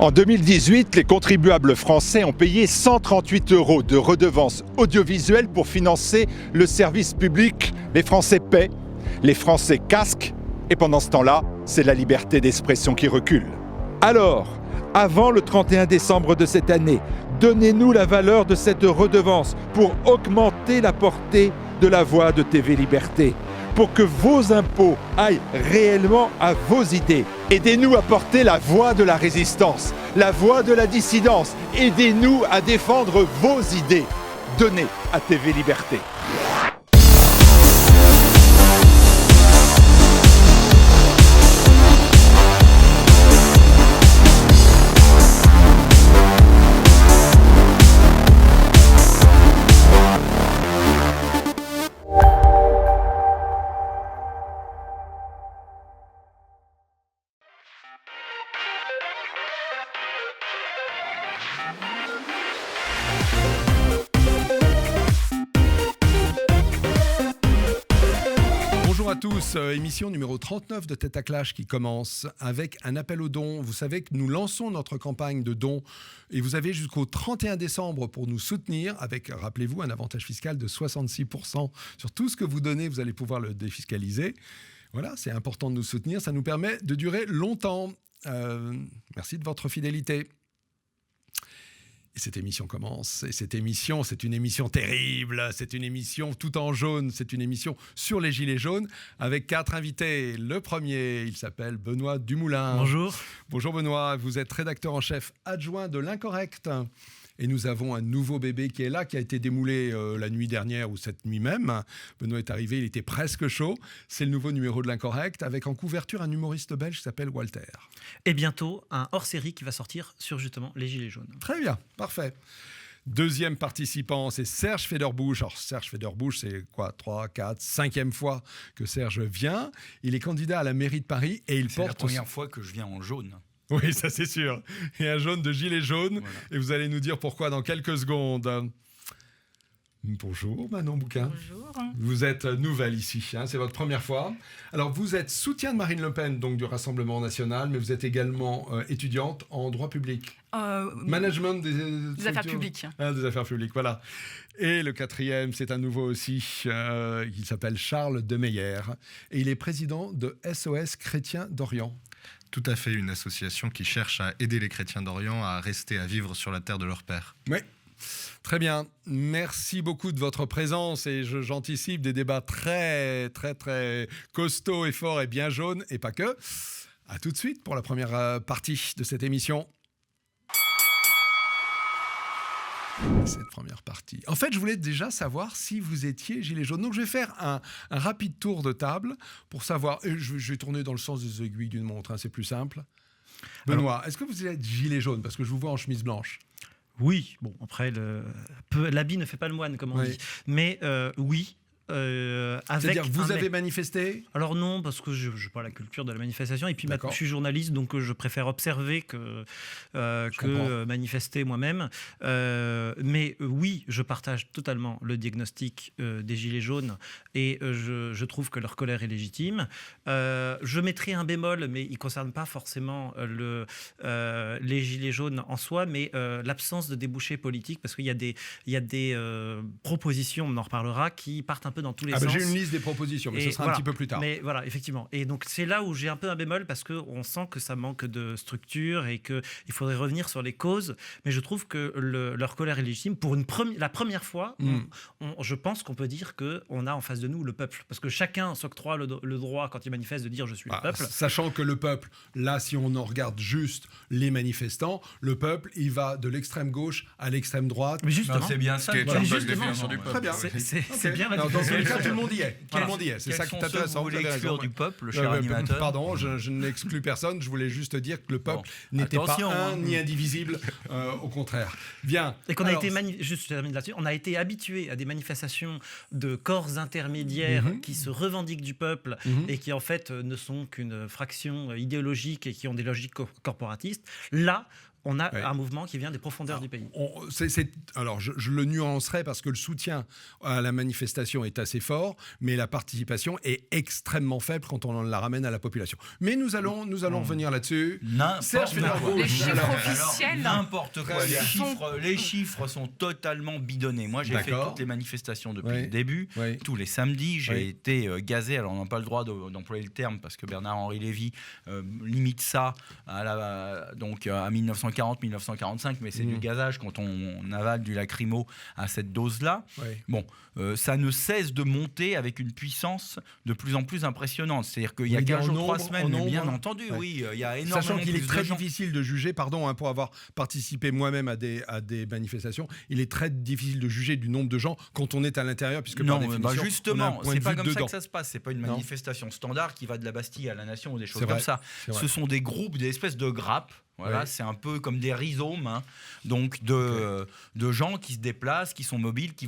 En 2018, les contribuables français ont payé 138 € de redevances audiovisuelles pour financer le service public. Les Français paient, les Français casquent, et pendant ce temps-là, c'est la liberté d'expression qui recule. Alors, avant le 31 décembre de cette année, donnez-nous la valeur de cette redevance pour augmenter la portée de la voix de TV Liberté, pour que vos impôts aillent réellement à vos idées. Aidez-nous à porter la voix de la résistance, la voix de la dissidence. Aidez-nous à défendre vos idées. Donnez à TV Liberté. Bonjour à tous, émission numéro 39 de Tête à Clash qui commence avec un appel aux dons. Vous savez que nous lançons notre campagne de dons et vous avez jusqu'au 31 décembre pour nous soutenir avec, rappelez-vous, un avantage fiscal de 66% sur tout ce que vous donnez, vous allez pouvoir le défiscaliser. Voilà, c'est important de nous soutenir, ça nous permet de durer longtemps. Merci de votre fidélité. Et cette émission commence. Et cette émission, c'est une émission terrible. C'est une émission tout en jaune. C'est une émission sur les gilets jaunes avec 4 invités. Le premier, il s'appelle Benoît Dumoulin. Bonjour. Bonjour Benoît. Vous êtes rédacteur en chef adjoint de l'Incorrect. Et nous avons un nouveau bébé qui est là, qui a été démoulé la nuit dernière ou cette nuit même. Benoît est arrivé, il était presque chaud. C'est le nouveau numéro de l'Incorrect avec en couverture un humoriste belge qui s'appelle Walter. Et bientôt, un hors-série qui va sortir sur justement les Gilets jaunes. Très bien, parfait. Deuxième participant, c'est Serge Federbusch. Alors Serge Federbusch, c'est quoi, 3, 4, 5e fois que Serge vient. Il est candidat à la mairie de Paris et il porte... C'est la première fois que je viens en jaune. Oui, ça c'est sûr. Et un jaune de gilet jaune. Voilà. Et vous allez nous dire pourquoi dans quelques secondes. Bonjour Manon Bouquin. Bonjour. Vous êtes nouvelle ici, hein, c'est votre première fois. Alors vous êtes soutien de Marine Le Pen, donc du Rassemblement National, mais vous êtes également étudiante en droit public. Management des affaires publiques. Ah, des affaires publiques, voilà. Et le quatrième, c'est un nouveau aussi, il s'appelle Charles Demeyer. Et il est président de SOS Chrétiens d'Orient. Tout à fait, une association qui cherche à aider les chrétiens d'Orient à rester, à vivre sur la terre de leur père. Oui, très bien. Merci beaucoup de votre présence et j'anticipe des débats très, très, très costauds et forts et bien jaunes et pas que. À tout de suite pour la première partie de cette émission. Cette première partie. En fait, je voulais déjà savoir si vous étiez gilet jaune. Donc, je vais faire un rapide tour de table pour savoir. Je vais tourner dans le sens des aiguilles d'une montre, hein, c'est plus simple. Benoît, est-ce que vous êtes gilet jaune? Parce que je vous vois en chemise blanche. Oui, bon, après, l'habit ne fait pas le moine, comme on dit. Mais oui. C'est-à-dire, vous avez manifesté? Alors non, parce que je n'ai pas la culture de la manifestation. Et puis maintenant, je suis journaliste, donc je préfère observer que manifester moi-même. Mais oui, je partage totalement le diagnostic des Gilets jaunes et je trouve que leur colère est légitime. Je mettrai un bémol, mais il ne concerne pas forcément les Gilets jaunes en soi, mais l'absence de débouchés politiques, parce qu'il y a des propositions, on en reparlera, qui partent un peu dans tous les sens. J'ai une liste des propositions, mais ce sera un petit peu plus tard. Mais voilà, effectivement. Et donc, c'est là où j'ai un peu un bémol parce qu'on sent que ça manque de structure et qu'il faudrait revenir sur les causes. Mais je trouve que leur colère est légitime. Pour la première fois, je pense qu'on peut dire qu'on a en face de nous le peuple. Parce que chacun s'octroie le droit, quand il manifeste, de dire « je suis le peuple ». Sachant que le peuple, là, si on en regarde juste les manifestants, le peuple, il va de l'extrême gauche à l'extrême droite. Mais justement, c'est bien ça. Justement, très bien. C'est bien la Dans différence. quel cas, tout le monde y est. Voilà. Tout le monde y est. C'est ça qui est intéressant. Vous voulez exclure du peuple, cher animateur. Pardon, je n'exclus personne. Je voulais juste dire que le peuple n'était pas un ni indivisible. Au contraire. Bien. Et qu'on a été, juste je termine là-dessus, on a été habitué à des manifestations de corps intermédiaires qui se revendiquent du peuple et qui en fait ne sont qu'une fraction idéologique et qui ont des logiques corporatistes. Là, on a un mouvement qui vient des profondeurs du pays. Alors, je le nuancerai parce que le soutien à la manifestation est assez fort, mais la participation est extrêmement faible quand on la ramène à la population. Mais nous allons revenir là-dessus. N'importe quoi. Les chiffres officiels. N'importe quoi. Les chiffres sont totalement bidonnés. Moi, j'ai fait toutes les manifestations depuis le début. Tous les samedis, j'ai été gazé. Alors, on n'a pas le droit d'employer le terme parce que Bernard-Henri Lévy limite ça à 1940-1945, mais c'est du gazage quand on avale du lacrymo à cette dose-là. Bon, ça ne cesse de monter avec une puissance de plus en plus impressionnante. C'est-à-dire qu'il y a 15 jours, 3 semaines, mais bien entendu, oui, il y a énormément. Sachant qu'il est très de gens. difficile de juger, pour avoir participé moi-même à des manifestations, il est très difficile de juger du nombre de gens quand on est à l'intérieur, puisque par définition, justement, on a un point c'est de pas vue comme dedans. ça que ça se passe. C'est pas une manifestation standard qui va de la Bastille à la Nation ou des choses C'est comme vrai, ça. vrai. Ce sont des groupes, des espèces de grappes. Voilà, c'est un peu comme des rhizomes, donc de gens qui se déplacent, qui sont mobiles, qui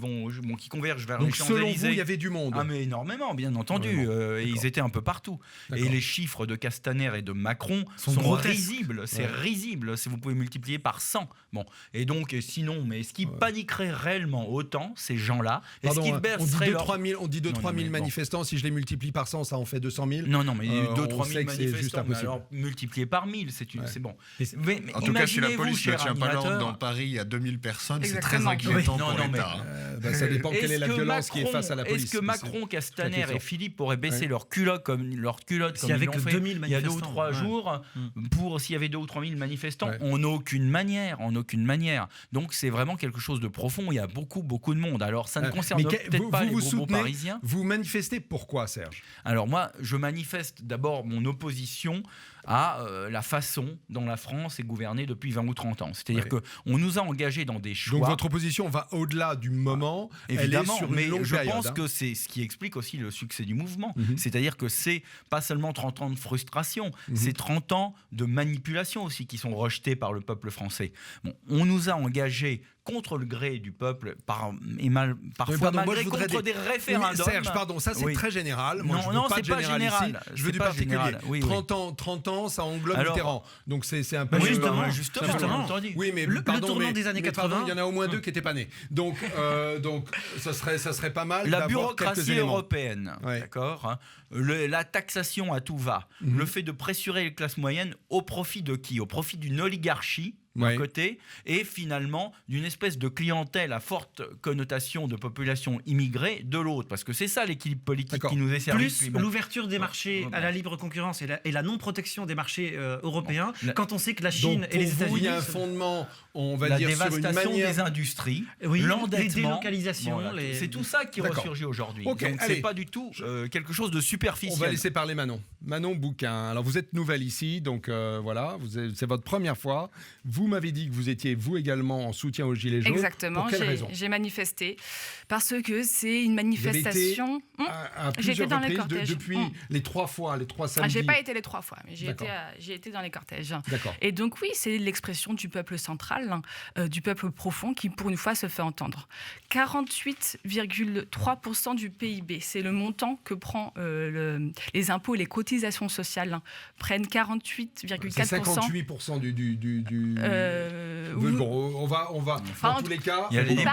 convergent vers les Donc selon Champs-Élysées. vous, il y avait du monde. Ah mais énormément, bien entendu. Et ils étaient un peu partout. Et les chiffres de Castaner et de Macron sont risibles. C'est risible. Vous pouvez multiplier par 100. Bon. Et donc sinon, mais est-ce qu'ils paniqueraient réellement autant, ces gens-là? Est-ce qu'ils berceraient on dit 2-3 000 manifestants. Si je les multiplie par 100, ça en fait 200 000. Non, mais 2-3 000 c'est juste manifestants. impossible. Alors multiplié par 1000, c'est bon. Mais en tout cas, si la police ne tient pas l'ordre dans Paris, il y a 2000 personnes, c'est très inquiétant pour l'État. Ça dépend quelle est la violence qui est face à la police. Est-ce que Macron, Castaner et Philippe auraient baissé leur culotte comme ils l'ont fait il y a 2 ou 3 jours pour s'il y avait 2 ou 3 000 manifestants? En aucune manière. Donc c'est vraiment quelque chose de profond. Il y a beaucoup de monde. Alors ça ne concerne peut-être pas les bobos parisiens. Vous manifestez pourquoi, Serge? Alors moi, je manifeste d'abord mon opposition à la façon dont la France est gouvernée depuis 20 ou 30 ans. C'est-à-dire qu'on nous a engagés dans des choix. Donc votre opposition va au-delà du moment. Évidemment, elle est sur une longue je période, pense que c'est ce qui explique aussi le succès du mouvement. C'est-à-dire que c'est pas seulement 30 ans de frustration, c'est 30 ans de manipulation aussi qui sont rejetés par le peuple français. Bon, on nous a engagés contre le gré du peuple, parfois malgré contre des référendums. Serge, pardon, ça c'est très général. Moi, je veux pas de général ici. Je veux du particulier. 30 ans, ça englobe Mitterrand. Donc c'est un peu... Justement. Oui, mais le tournant des années 80... il y en a au moins 2 qui n'étaient pas nés. Donc ça serait pas mal la d'avoir quelques bureaucratie éléments. européenne, d'accord, la taxation à tout va, le fait de pressurer les classes moyennes au profit de qui? Au profit d'une oligarchie d'un côté, et finalement d'une espèce de clientèle à forte connotation de population immigrée de l'autre, parce que c'est ça l'équilibre politique qui nous est servi. Plus l'ouverture des marchés à la libre concurrence et la non-protection des marchés européens, quand on sait que la Chine et les États-Unis... il y a un fondement, on va la dire, sur une dévastation manière... des industries, les l'endettement, délocalisations... c'est tout ça qui ressurgit aujourd'hui. Donc c'est pas du tout quelque chose de superficiel. On va laisser parler Manon. Manon Bouquin. Alors vous êtes nouvelle ici, donc voilà, c'est votre première fois. Vous m'avez dit que vous étiez vous également en soutien aux Gilets jaunes. Exactement. Pour quelle raison? J'ai manifesté parce que c'est une manifestation. À J'étais dans les reprises cortèges. Depuis les 3 samedis. J'ai pas été les 3 fois, mais j'ai été dans les cortèges. D'accord. Et donc oui, c'est l'expression du peuple central, du peuple profond qui pour une fois se fait entendre. 48,3% du PIB, c'est le montant que prend les impôts et les cotisations sociales prennent 48,4%. C'est 58% du bon, on va dans tous les cas. Il y a les La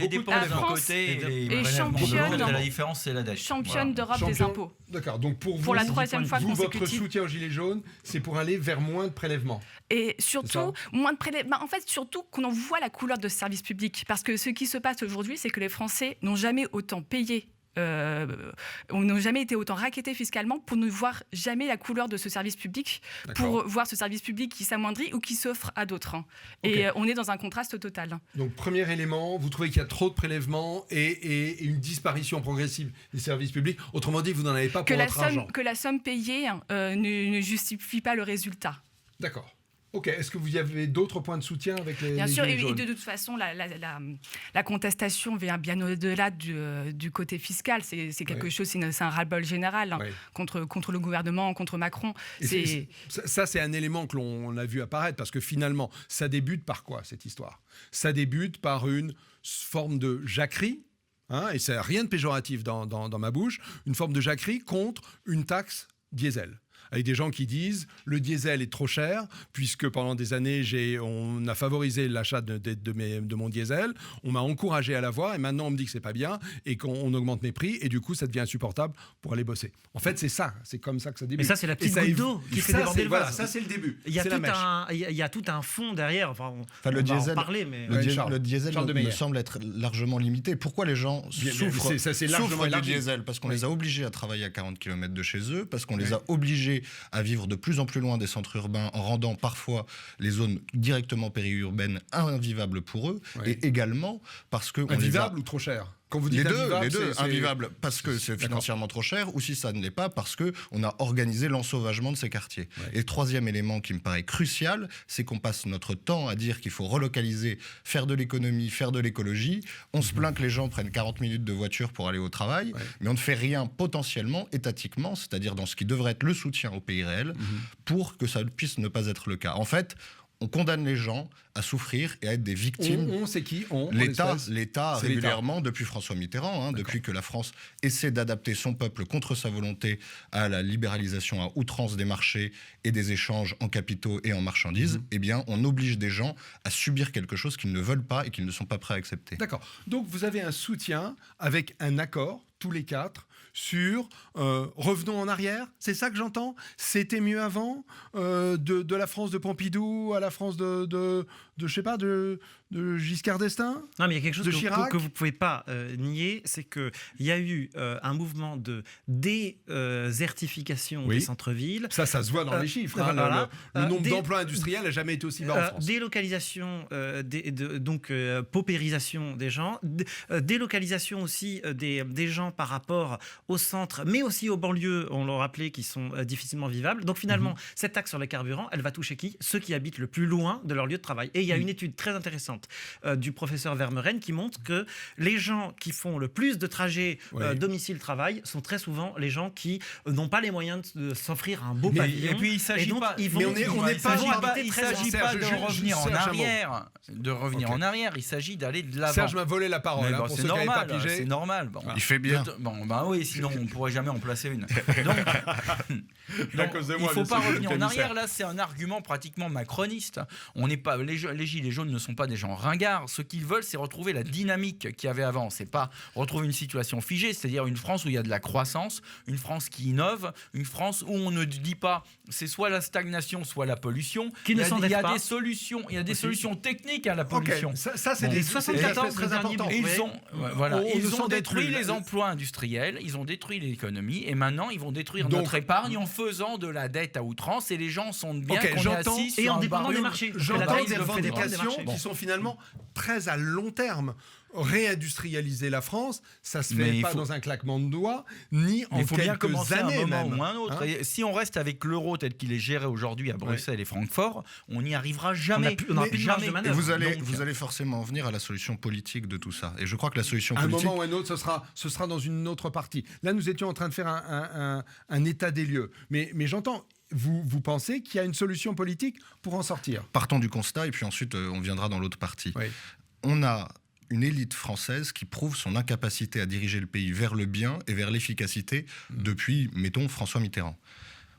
dépenses d'un France côté et les est championne de l'autre, et la différence c'est la dette. Championne d'Europe des impôts. D'accord, donc pour vous, la 3e fois votre consécutive. soutien aux Gilets jaunes, c'est pour aller vers moins de prélèvements. Et surtout, moins de prélèvements. En fait, surtout qu'on en voit la couleur de ce service public. Parce que ce qui se passe aujourd'hui, c'est que les Français n'ont jamais autant payé. On n'a jamais été autant rackettés fiscalement pour ne voir jamais la couleur de ce service public, pour voir ce service public qui s'amoindrit ou qui s'offre à d'autres. Et on est dans un contraste total. Donc, premier élément, vous trouvez qu'il y a trop de prélèvements et une disparition progressive des services publics. Autrement dit, vous n'en avez pas pour votre argent. Que la somme payée ne justifie pas le résultat. D'accord. Ok, est-ce que vous avez d'autres points de soutien avec les Bien sûr, Gilets jaunes? et de toute façon, la contestation vient bien au-delà du côté fiscal. C'est quelque chose, c'est un ras-le-bol général contre le gouvernement, contre Macron. Ça, c'est un élément que l'on a vu apparaître, parce que finalement, ça débute par quoi, cette histoire? Ça débute par une forme de jacquerie, et c'est rien de péjoratif dans ma bouche, une forme de jacquerie contre une taxe diesel. avec des gens qui disent le diesel est trop cher, puisque pendant des années, on a favorisé l'achat de mon diesel, on m'a encouragé à l'avoir, et maintenant on me dit que c'est pas bien, et qu'on augmente mes prix, et du coup ça devient insupportable pour aller bosser. En fait, c'est ça, c'est comme ça que ça débute. Mais ça, c'est la petite goutte d'eau qui fait déborder le vase. Voilà, ça c'est le début. Il y a tout un fond derrière. Enfin, le diesel, en parler, mais... le diesel me semble être largement limité. Pourquoi les gens souffrent du diesel? Parce qu'on les a obligés à travailler à 40 km de chez eux, parce qu'on les a obligés à vivre de plus en plus loin des centres urbains, en rendant parfois les zones directement périurbaines invivables pour eux, et également parce que... Invivables ou trop cher? Quand vous dites les deux, invivables parce que c'est financièrement trop cher, ou si ça ne l'est pas, parce qu'on a organisé l'ensauvagement de ces quartiers. Ouais. Et le troisième élément qui me paraît crucial, c'est qu'on passe notre temps à dire qu'il faut relocaliser, faire de l'économie, faire de l'écologie. On se plaint que les gens prennent 40 minutes de voiture pour aller au travail, mais on ne fait rien potentiellement, étatiquement, c'est-à-dire dans ce qui devrait être le soutien au pays réel, pour que ça puisse ne pas être le cas. En fait, on condamne les gens à souffrir et à être des victimes. C'est qui L'État régulièrement, depuis François Mitterrand, depuis que la France essaie d'adapter son peuple contre sa volonté à la libéralisation à outrance des marchés et des échanges en capitaux et en marchandises, eh bien, on oblige des gens à subir quelque chose qu'ils ne veulent pas et qu'ils ne sont pas prêts à accepter. D'accord. Donc, vous avez un soutien avec un accord, tous les quatre, sur revenons en arrière, c'est ça que j'entends. C'était mieux avant, de la France de Pompidou à la France de je sais pas, de Giscard d'Estaing. Non, mais il y a quelque chose que vous pouvez pas nier, c'est que il y a eu un mouvement de désertification des centres-villes. Ça se voit dans les chiffres. Voilà. Le nombre d'emplois industriels n'a jamais été aussi bas en France. Délocalisation, donc paupérisation des gens, délocalisation aussi des gens par rapport au centre, mais aussi aux banlieues, on l'a rappelé, qui sont difficilement vivables. Donc finalement, cette taxe sur les carburants, elle va toucher qui? Ceux qui habitent le plus loin de leur lieu de travail. Et il y a une étude très intéressante du professeur Vermeuren qui montre que les gens qui font le plus de trajets domicile-travail sont très souvent les gens qui n'ont pas les moyens de s'offrir un beau pavillon. Et puis il s'agit pas. Il s'agit pas de revenir en arrière. En arrière, il s'agit d'aller de l'avant. Serge m'a volé la parole. C'est normal. C'est normal. Bon, il fait bien. Oui, sinon on pourrait jamais en placer une. Donc il faut pas revenir en arrière. Là, c'est un argument pratiquement macroniste. On n'est pas les gilets jaunes ne sont pas des gens ringards. Ce qu'ils veulent, c'est retrouver la dynamique qu'il y avait avant. C'est pas retrouver une situation figée, c'est-à-dire une France où il y a de la croissance, une France qui innove, une France où on ne dit pas c'est soit la stagnation, soit la pollution. Il y a des solutions. Il y a des solutions techniques à la pollution. Ça c'est des 74 très importants. Ils ont détruit les emplois industriels, ils ont détruit l'économie, et maintenant ils vont détruire notre épargne en faisant de la dette à outrance. Et les gens sont bien qu'on est assis sur un dépendant des marchés. J'entends des revendications qui sont finalement très à long terme. Réindustrialiser la France, ça se fait pas dans un claquement de doigts, ni en quelques années. Il faut bien commencer un moment ou un autre. Si on reste avec l'euro tel qu'il est géré aujourd'hui à Bruxelles et Francfort, on n'y arrivera jamais. On n'a plus de marge de manœuvre. Vous allez forcément en venir à la solution politique de tout ça. Et je crois que la solution politique... À un moment ou un autre, ce sera dans une autre partie. Là, nous étions en train de faire un état des lieux. Mais j'entends... Vous pensez qu'il y a une solution politique pour en sortir? Partons du constat et puis ensuite on viendra dans l'autre partie. On a une élite française qui prouve son incapacité à diriger le pays vers le bien et vers l'efficacité depuis, mettons, François Mitterrand.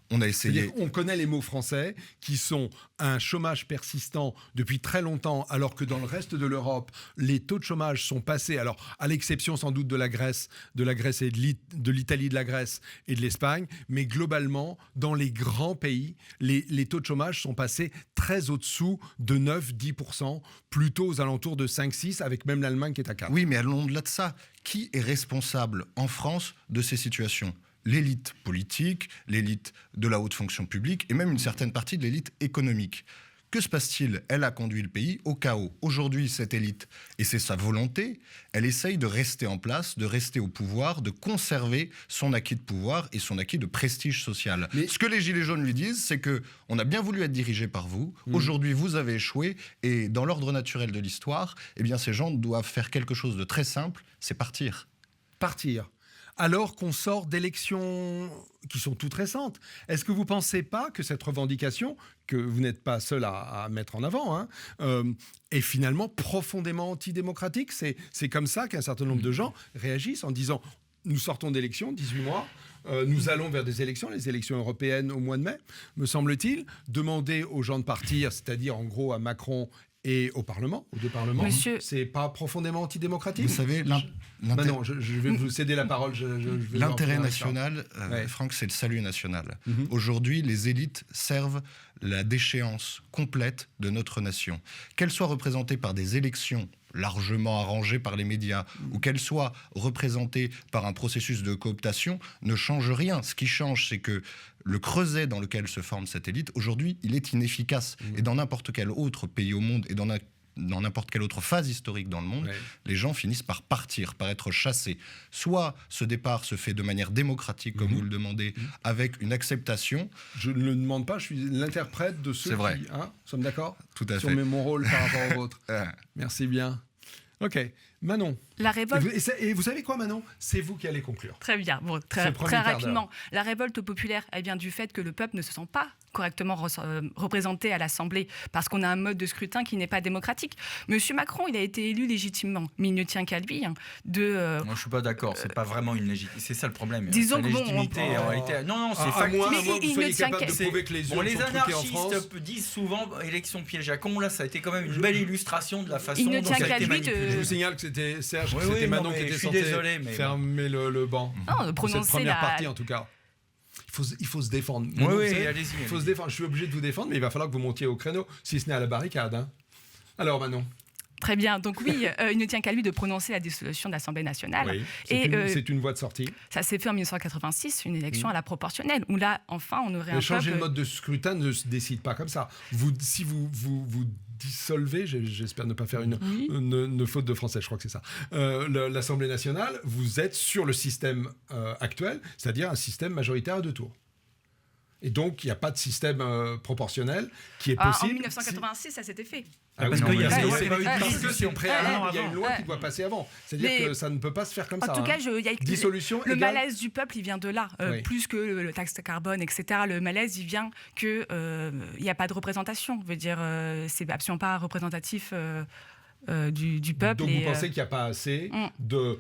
On a essayé. On connaît les mots français qui sont un chômage persistant depuis très longtemps, alors que dans le reste de l'Europe, les taux de chômage sont passés, alors à l'exception sans doute de la Grèce et de l'Italie, de la Grèce et de l'Espagne, mais globalement, dans les grands pays, les taux de chômage sont passés très au-dessous de 9-10%, plutôt aux alentours de 5-6, avec même l'Allemagne qui est à 4. Oui, mais allons au-delà de ça. Qui est responsable en France de ces situations ? L'élite politique, l'élite de la haute fonction publique et même une certaine partie de l'élite économique. Que se passe-t-il ? Elle a conduit le pays au chaos. Aujourd'hui, cette élite, et c'est sa volonté, elle essaye de rester en place, de rester au pouvoir, de conserver son acquis de pouvoir et son acquis de prestige social. Mais ce que les Gilets jaunes lui disent, c'est qu'on a bien voulu être dirigé par vous. Aujourd'hui, vous avez échoué. Et dans l'ordre naturel de l'histoire, eh bien, ces gens doivent faire quelque chose de très simple, c'est partir. Partir. Alors qu'on sort d'élections qui sont toutes récentes. Est-ce que vous ne pensez pas que cette revendication, que vous n'êtes pas seul à mettre en avant, est finalement profondément antidémocratique ? C'est comme ça qu'un certain nombre de gens réagissent en disant « nous sortons d'élections, 18 mois, Nous allons vers des élections, les élections européennes au mois de mai, me semble-t-il. Demander aux gens de partir, c'est-à-dire en gros à Macron et au Parlement, aux deux parlements, c'est pas profondément antidémocratique? Vous savez, non, je vais vous céder la parole. L'intérêt national, Franck, c'est le salut national. Aujourd'hui, les élites servent la déchéance complète de notre nation. Qu'elles soient représentées par des élections largement arrangées par les médias ou qu'elles soient représentées par un processus de cooptation ne change rien. Ce qui change, c'est que le creuset dans lequel se forme cette élite, aujourd'hui, il est inefficace. Et dans n'importe quel autre pays au monde et dans n'importe quelle autre phase historique dans le monde, les gens finissent par partir, par être chassés. Soit ce départ se fait de manière démocratique, comme vous le demandez, avec une acceptation. Je ne le demande pas, je suis l'interprète de ceux qui... vrai. Nous sommes d'accord? Tout à fait. Sur mon rôle par rapport au vôtre. Merci bien. Ok. Manon. La révolte. Et vous savez quoi, Manon? C'est vous qui allez conclure. Très bien. Bon, très rapidement. La révolte populaire, elle vient du fait que le peuple ne se sent pas correctement représenté à l'Assemblée parce qu'on a un mode de scrutin qui n'est pas démocratique. Monsieur Macron, il a été élu légitimement, mais il ne tient qu'à lui de... Moi, je suis pas d'accord. C'est pas vraiment une légitimité. C'est ça le problème. Disons que légitimité, en réalité. Non, c'est factuel. À moins que vous soyez capable de prouver que les urnes les sont truquées en France. anarchistes disent souvent élection piège à con. Là, ça a été quand même une belle illustration de la façon Il ne dont tient ça a qu'à été lui manipulé. Je vous signale que c'était Serge, Oui, c'était oui, Manon non, qui mais était je suis censé désolé, mais fermer le banc. Non, de prononcer cette première partie, en tout cas. Il faut se défendre. Oui, Vous oui, savez, allez-y. Il faut se défendre. Je suis obligé de vous défendre, mais il va falloir que vous montiez au créneau, si ce n'est à la barricade. Hein. Alors, Manon. Très bien. Donc oui, il ne tient qu'à lui de prononcer la dissolution de l'Assemblée nationale. Oui, c'est une voie de sortie. Ça s'est fait en 1986, une élection à la proportionnelle, où là, enfin, on aurait mais un changer peuple... le mode de scrutin ne se décide pas comme ça. Si vous dissolvez, j'espère ne pas faire une faute de français, je crois que c'est ça, l'Assemblée nationale, vous êtes sur le système actuel, c'est-à-dire un système majoritaire à deux tours. Et donc, il n'y a pas de système proportionnel qui est possible. En 1986, ça s'était fait. Parce qu'il y a c'est préalable, il y a une loi qui doit passer avant. C'est-à-dire que ça ne peut pas se faire comme ça. En tout cas, dissolution le malaise du peuple, il vient de là. Plus que le taxe carbone, etc. Le malaise, il vient qu'il n'y a pas de représentation. Je veux dire, c'est absolument pas représentatif du peuple. Donc vous pensez qu'il n'y a pas assez de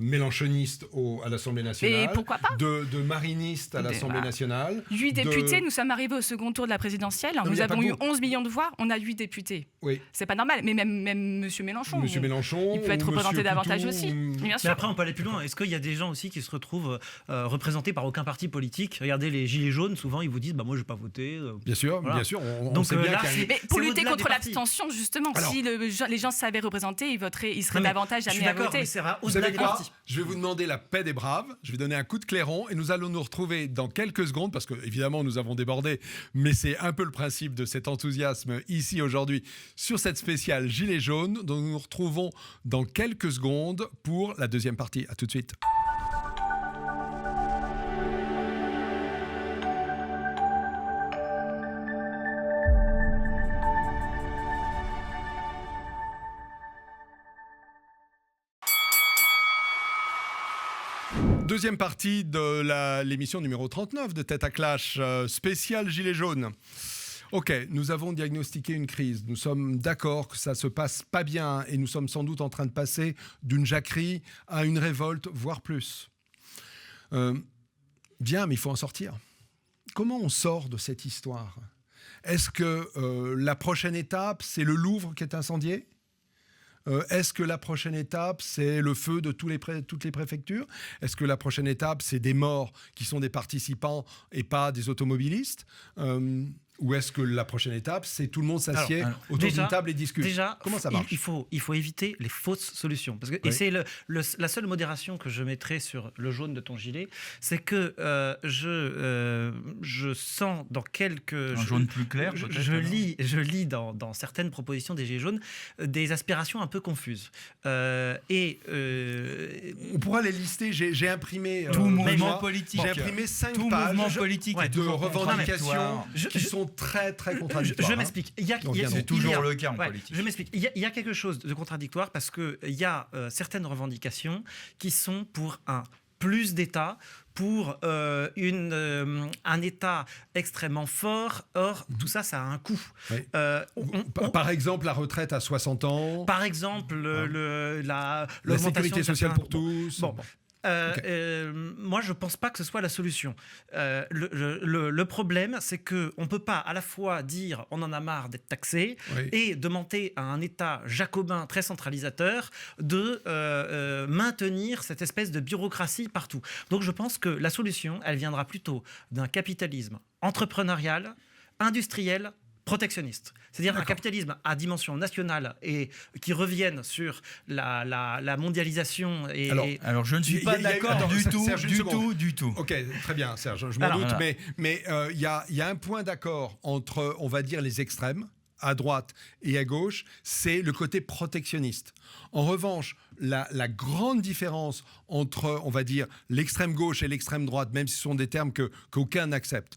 mélanchonistes à l'Assemblée nationale, et pourquoi pas de marinistes à l'Assemblée nationale. 8 députés, nous sommes arrivés au second tour de la présidentielle. Nous avons eu 11 millions de voix, on a 8 députés. Oui. C'est pas normal, mais même M. Mélenchon. Il peut être représenté davantage aussi. Bien sûr. Mais après, on peut aller plus loin. Est-ce qu'il y a des gens aussi qui se retrouvent représentés par aucun parti politique? Regardez les gilets jaunes, souvent ils vous disent moi je vais pas voter. Bien sûr, voilà. bien sûr. Donc sait bien mais pour lutter contre l'abstention, justement, si les gens savaient représenter, ils seraient davantage amenés à voter. Mais ça va vous au-delà savez des quoi? partis. Je vais vous demander la paix des braves. Je vais donner un coup de clairon et nous allons nous retrouver dans quelques secondes parce que évidemment nous avons débordé, mais c'est un peu le principe de cet enthousiasme ici aujourd'hui sur cette spéciale Gilets jaunes dont nous nous retrouvons dans quelques secondes pour la deuxième partie. À tout de suite. Deuxième partie de l'émission numéro 39 de Tête à Clash, spécial Gilets jaunes. Ok, nous avons diagnostiqué une crise. Nous sommes d'accord que ça se passe pas bien et nous sommes sans doute en train de passer d'une jacquerie à une révolte, voire plus. Bien, mais il faut en sortir. Comment on sort de cette histoire? Est-ce que la prochaine étape, c'est le Louvre qui est incendié? Est-ce que la prochaine étape, c'est le feu de toutes les préfectures? Est-ce que la prochaine étape, c'est des morts qui sont des participants et pas des automobilistes? Ou est-ce que la prochaine étape, c'est tout le monde s'assied autour d'une table et discute? Déjà, comment ça marche? Il faut éviter les fausses solutions. Parce que, et c'est la seule modération que je mettrai sur le jaune de ton gilet, c'est que je sens dans quelques... Un jaune plus clair, je lis dans certaines propositions des Gilets jaunes des aspirations un peu confuses. On pourra les lister. J'ai imprimé... tout mouvement politique. J'ai imprimé 5 tout pages mouvement politique de revendications qui sont très, très contradictoires. Je m'explique. C'est toujours le cas en politique. Je m'explique. Il y a quelque chose de contradictoire parce qu'il y a certaines revendications qui sont pour un plus d'État, pour un État extrêmement fort. Or, tout ça, ça a un coût. Oui. Par exemple, la retraite à 60 ans. Par exemple, la sécurité sociale pour tous. Bon. Moi, je ne pense pas que ce soit la solution. Le problème, c'est qu'on ne peut pas à la fois dire on en a marre d'être taxé et demander à un État jacobin très centralisateur de maintenir cette espèce de bureaucratie partout. Donc je pense que la solution, elle viendra plutôt d'un capitalisme entrepreneurial, industriel, protectionniste. C'est-à-dire un capitalisme à dimension nationale et qui revienne sur la mondialisation. Alors, je ne suis pas d'accord du tout. Ok, très bien, Serge, je m'en doute, mais il y a un point d'accord entre, on va dire, les extrêmes, à droite et à gauche, c'est le côté protectionniste. En revanche, la grande différence entre, on va dire, l'extrême gauche et l'extrême droite, même si ce sont des termes qu'aucun n'accepte,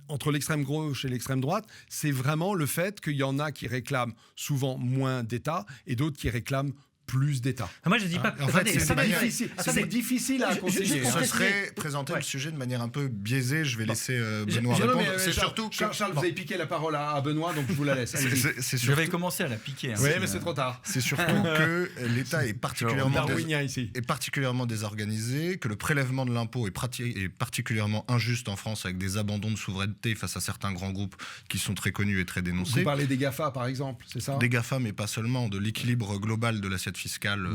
entre l'extrême gauche et l'extrême droite, c'est vraiment le fait qu'il y en a qui réclament souvent moins d'État et d'autres qui réclament plus d'État. Moi, je dis pas. En fait, c'est difficile à conseiller. Ce serait présenter le sujet de manière un peu biaisée. Je vais laisser Benoît répondre. C'est surtout Charles, vous avez piqué la parole à Benoît, donc je vous la laisse. Je vais commencer à la piquer. Oui, mais c'est trop tard. C'est surtout que l'État est particulièrement désorganisé, que le prélèvement de l'impôt est particulièrement injuste en France, avec des abandons de souveraineté face à certains grands groupes qui sont très connus et très dénoncés. Vous parlez des GAFA, par exemple, c'est ça ? Des GAFA, mais pas seulement, de l'équilibre global de l'assiette fiscale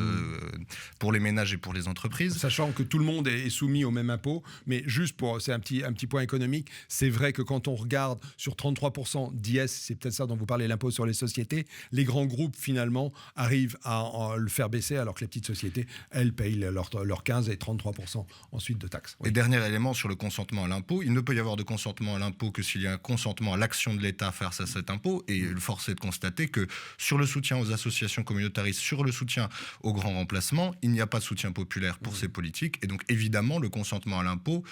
pour les ménages et pour les entreprises. Sachant que tout le monde est soumis au même impôt, mais juste c'est un petit point économique, c'est vrai que quand on regarde sur 33% d'IS, c'est peut-être ça dont vous parlez, l'impôt sur les sociétés, les grands groupes finalement arrivent à le faire baisser, alors que les petites sociétés, elles payent leurs 15 et 33% ensuite de taxes. Et dernier élément sur le consentement à l'impôt, il ne peut y avoir de consentement à l'impôt que s'il y a un consentement à l'action de l'État face à cet impôt, et force est de constater que sur le soutien aux associations communautaristes, sur le soutien aux grands remplacements, il n'y a pas de soutien populaire pour ces politiques, et donc évidemment le consentement à l'impôt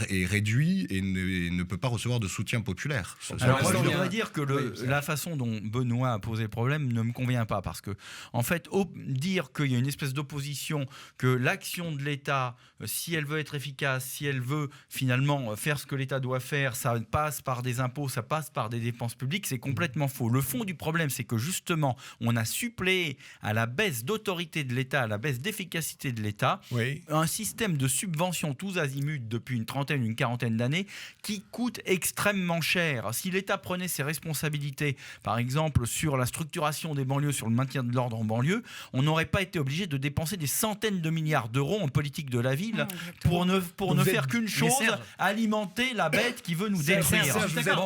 est réduit et ne peut pas recevoir de soutien populaire. Alors moi, je voudrais dire que la façon dont Benoît a posé le problème ne me convient pas, parce que en fait, dire qu'il y a une espèce d'opposition, que l'action de l'État, si elle veut être efficace, si elle veut finalement faire ce que l'État doit faire, ça passe par des impôts, ça passe par des dépenses publiques, c'est complètement faux. Le fond du problème, c'est que justement, on a suppléé à la baisse d'autorité de l'État, à la baisse d'efficacité de l'État, un système de subventions tous azimuts depuis une trentaine, une quarantaine d'années qui coûte extrêmement cher. Si l'État prenait ses responsabilités, par exemple sur la structuration des banlieues, sur le maintien de l'ordre en banlieue, on n'aurait pas été obligé de dépenser des centaines de milliards d'euros en politique de la ville pour ne faire qu'une chose, alimenter la bête qui veut nous détruire.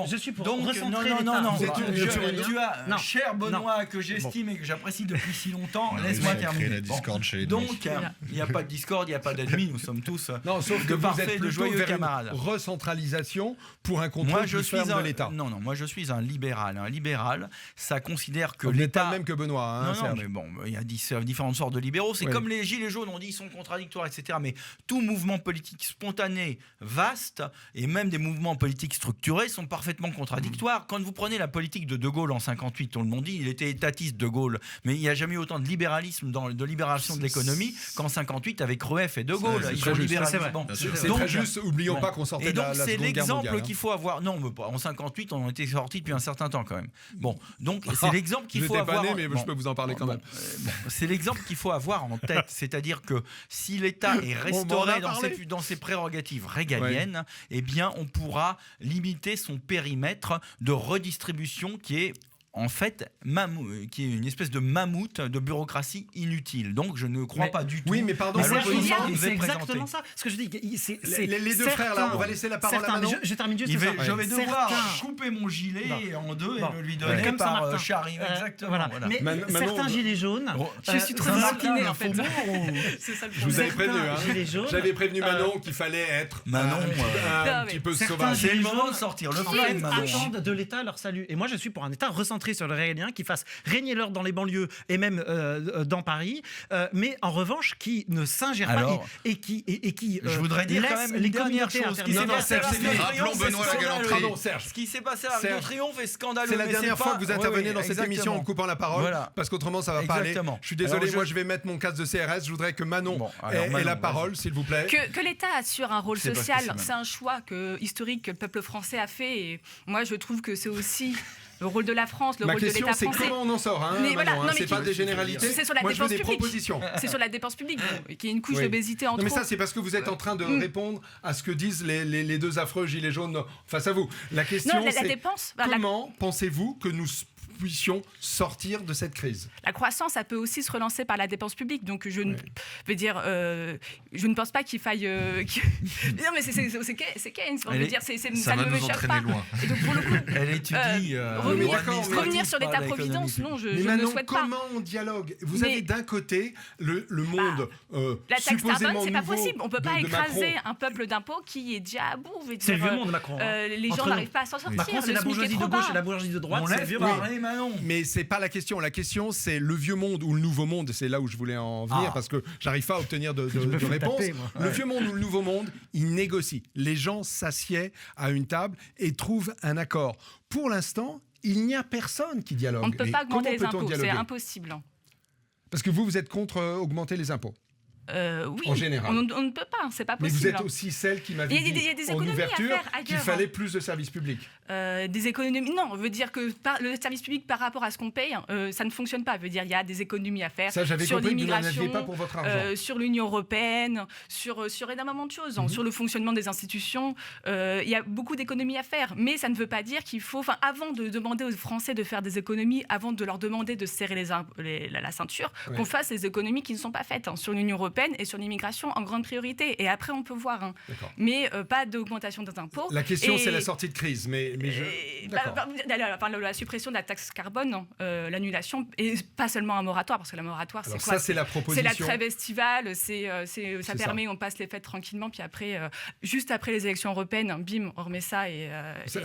Je suis pour recentrer l'État. Cher Benoît, que j'estime et que j'apprécie depuis si longtemps, laisse-moi terminer. La discorde chez les Donc, il n'y a pas de discorde, il n'y a pas d'ennemis, nous sommes tous sauf que de parfaits, de joyeux camarades. Recentralisation pour un contrôle plus ferme de l'État. Non, moi je suis un libéral. Un libéral, ça considère que l'État... l'État... pas le même que Benoît. Non, mais bon, il y a différentes sortes de libéraux. C'est comme les gilets jaunes, on dit ils sont contradictoires, etc. Mais tout mouvement politique spontané, vaste, et même des mouvements politiques structurés sont parfaitement contradictoires. Quand vous prenez la politique de Gaulle en 58, tout le monde dit il était étatiste de Gaulle, mais il n'y a jamais eu autant de libéralisme, de libération de l'économie qu'en 58 avec Rueff et de Gaulle. C'est très juste. Oublions pas qu'on sortait de la Seconde Guerre mondiale. Et donc c'est l'exemple qu'il faut avoir. Non, mais en 58, on était sortis depuis un certain temps quand même. Bon, donc c'est l'exemple qu'il faut avoir. Je mais je peux vous en parler quand même. C'est l'exemple qu'il faut avoir en tête, c'est-à-dire que si l'État est restauré dans ses prérogatives régaliennes, eh bien, on pourra limiter son périmètre de redistribution qui est en fait, qui est une espèce de mammouth de bureaucratie inutile. Donc, je ne crois pas du tout. Oui, mais pardon, c'est exactement ça. Ce que je dis, les deux frères là, on va laisser la parole à Manon. Je termine juste ça. Je vais devoir couper mon gilet en deux et me lui donner par Charlie. Exactement. Mais certains gilets jaunes. Je suis très incliné en fait. Je vous avais prévenu. J'avais prévenu Manon qu'il fallait être un petit peu sauvage. C'est le moment de sortir le flingue, Manon. Attendent de l'État leur salut. Et moi, je suis pour un État recentré sur le régalien, qui fasse régner l'ordre dans les banlieues et même dans Paris, mais en revanche qui ne s'ingère pas et qui je voudrais dire quand même les communautés Rappelons Benoît la galanterie. Ce qui s'est passé à l'Arc de Triomphe est scandaleux. C'est la dernière fois que vous intervenez dans cette émission en coupant la parole, parce qu'autrement ça va pas aller. Je suis désolé, moi je vais mettre mon casque de CRS. Je voudrais que Manon ait la parole, s'il vous plaît. Que l'État assure un rôle social, c'est un choix historique que le peuple français a fait, et moi je trouve que c'est aussi le rôle de la France, le Ma rôle de question, l'État c'est français. comment on en sort, hein, Mais voilà, Manon, non, hein, mais c'est pas des généralités. c'est sur la Moi, je veux dépense des publique. propositions. C'est sur la dépense publique, qui est une couche Oui. d'obésité en Non, mais trop. ça, c'est parce que vous êtes en train de répondre à ce que disent les deux affreux gilets jaunes face à vous. La question, Non, la c'est dépense, comment pensez-vous que nous puissions sortir de cette crise? La croissance, ça peut aussi se relancer par la dépense publique. Donc, je ne veux dire, je ne pense pas qu'il faille. Non, mais c'est Keynes. On veut dire, ça ne me choque pas. Loin. Et donc, pour le coup, Elle étudie revenir sur l'État-providence, non, je ne Manon, souhaite pas. comment on dialogue? Vous avez d'un côté le monde la taxe supposément carbone, c'est pas nouveau possible. On ne peut pas de écraser Macron. un peuple d'impôts qui est déjà à bout. C'est le vieux monde, Macron. Les gens Entre n'arrivent nous. pas à s'en sortir. Macron, c'est le la SMIC est bourgeoisie de trop gauche bas. et la bourgeoisie de droite. On C'est le laisse vieux monde. parler, Manon. Mais c'est pas la question. La question, c'est le vieux monde ou le nouveau monde. C'est là où je voulais en venir parce que j'arrive pas à obtenir de réponse. Le vieux monde ou le nouveau monde, ils négocient. Les gens s'assiedent à une table et trouvent un accord. Pour l'instant, il n'y a personne qui dialogue. On ne peut Mais pas augmenter les comment peut-on impôts, c'est dialoguer? impossible. Parce que vous êtes contre augmenter les impôts. Oui, En général. on ne peut pas, c'est pas Mais possible. vous êtes aussi celle qui m'avait Il y dit a des en économies à ouverture faire ailleurs, qu'il fallait plus de services publics. Des économies, non, veut dire que le service public par rapport à ce qu'on paye, ça ne fonctionne pas. Veut dire il y a des économies à faire Ça, j'avais sur compris que vous n'en l'immigration, aviez pas pour votre argent. sur l'Union européenne, sur énormément de choses, sur le fonctionnement des institutions. Il y a beaucoup d'économies à faire, mais ça ne veut pas dire qu'il faut, avant de demander aux Français de faire des économies, avant de leur demander de serrer la ceinture, qu'on fasse les économies qui ne sont pas faites sur l'Union européenne et sur l'immigration en grande priorité. Et après, on peut voir. Mais pas d'augmentation des impôts. La question, c'est la sortie de crise. Mais la suppression de la taxe carbone, l'annulation, et pas seulement un moratoire, parce que la moratoire, c'est quoi? Ça, c'est la proposition. C'est la trêve estivale, ça permet, on passe les fêtes tranquillement, puis après, juste après les élections européennes, bim, on remet ça.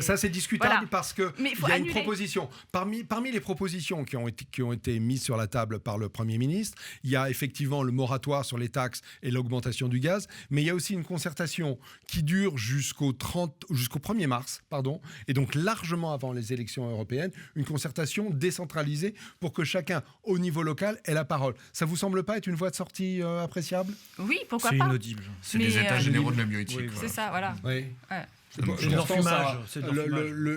Ça, c'est discutable voilà. parce qu'il y a une proposition. Parmi les propositions qui ont été mises sur la table par le Premier ministre, il y a effectivement le moratoire sur les taxes et l'augmentation du gaz, mais il y a aussi une concertation qui dure jusqu'au 1er mars, et donc largement avant les élections européennes, une concertation décentralisée pour que chacun, au niveau local, ait la parole. Ça vous semble pas être une voie de sortie appréciable? Oui, pourquoi pas? C'est inaudible. C'est les états généraux de la bioéthique. Oui, C'est ça, voilà. Oui. Ouais. C'est de l'enfumage.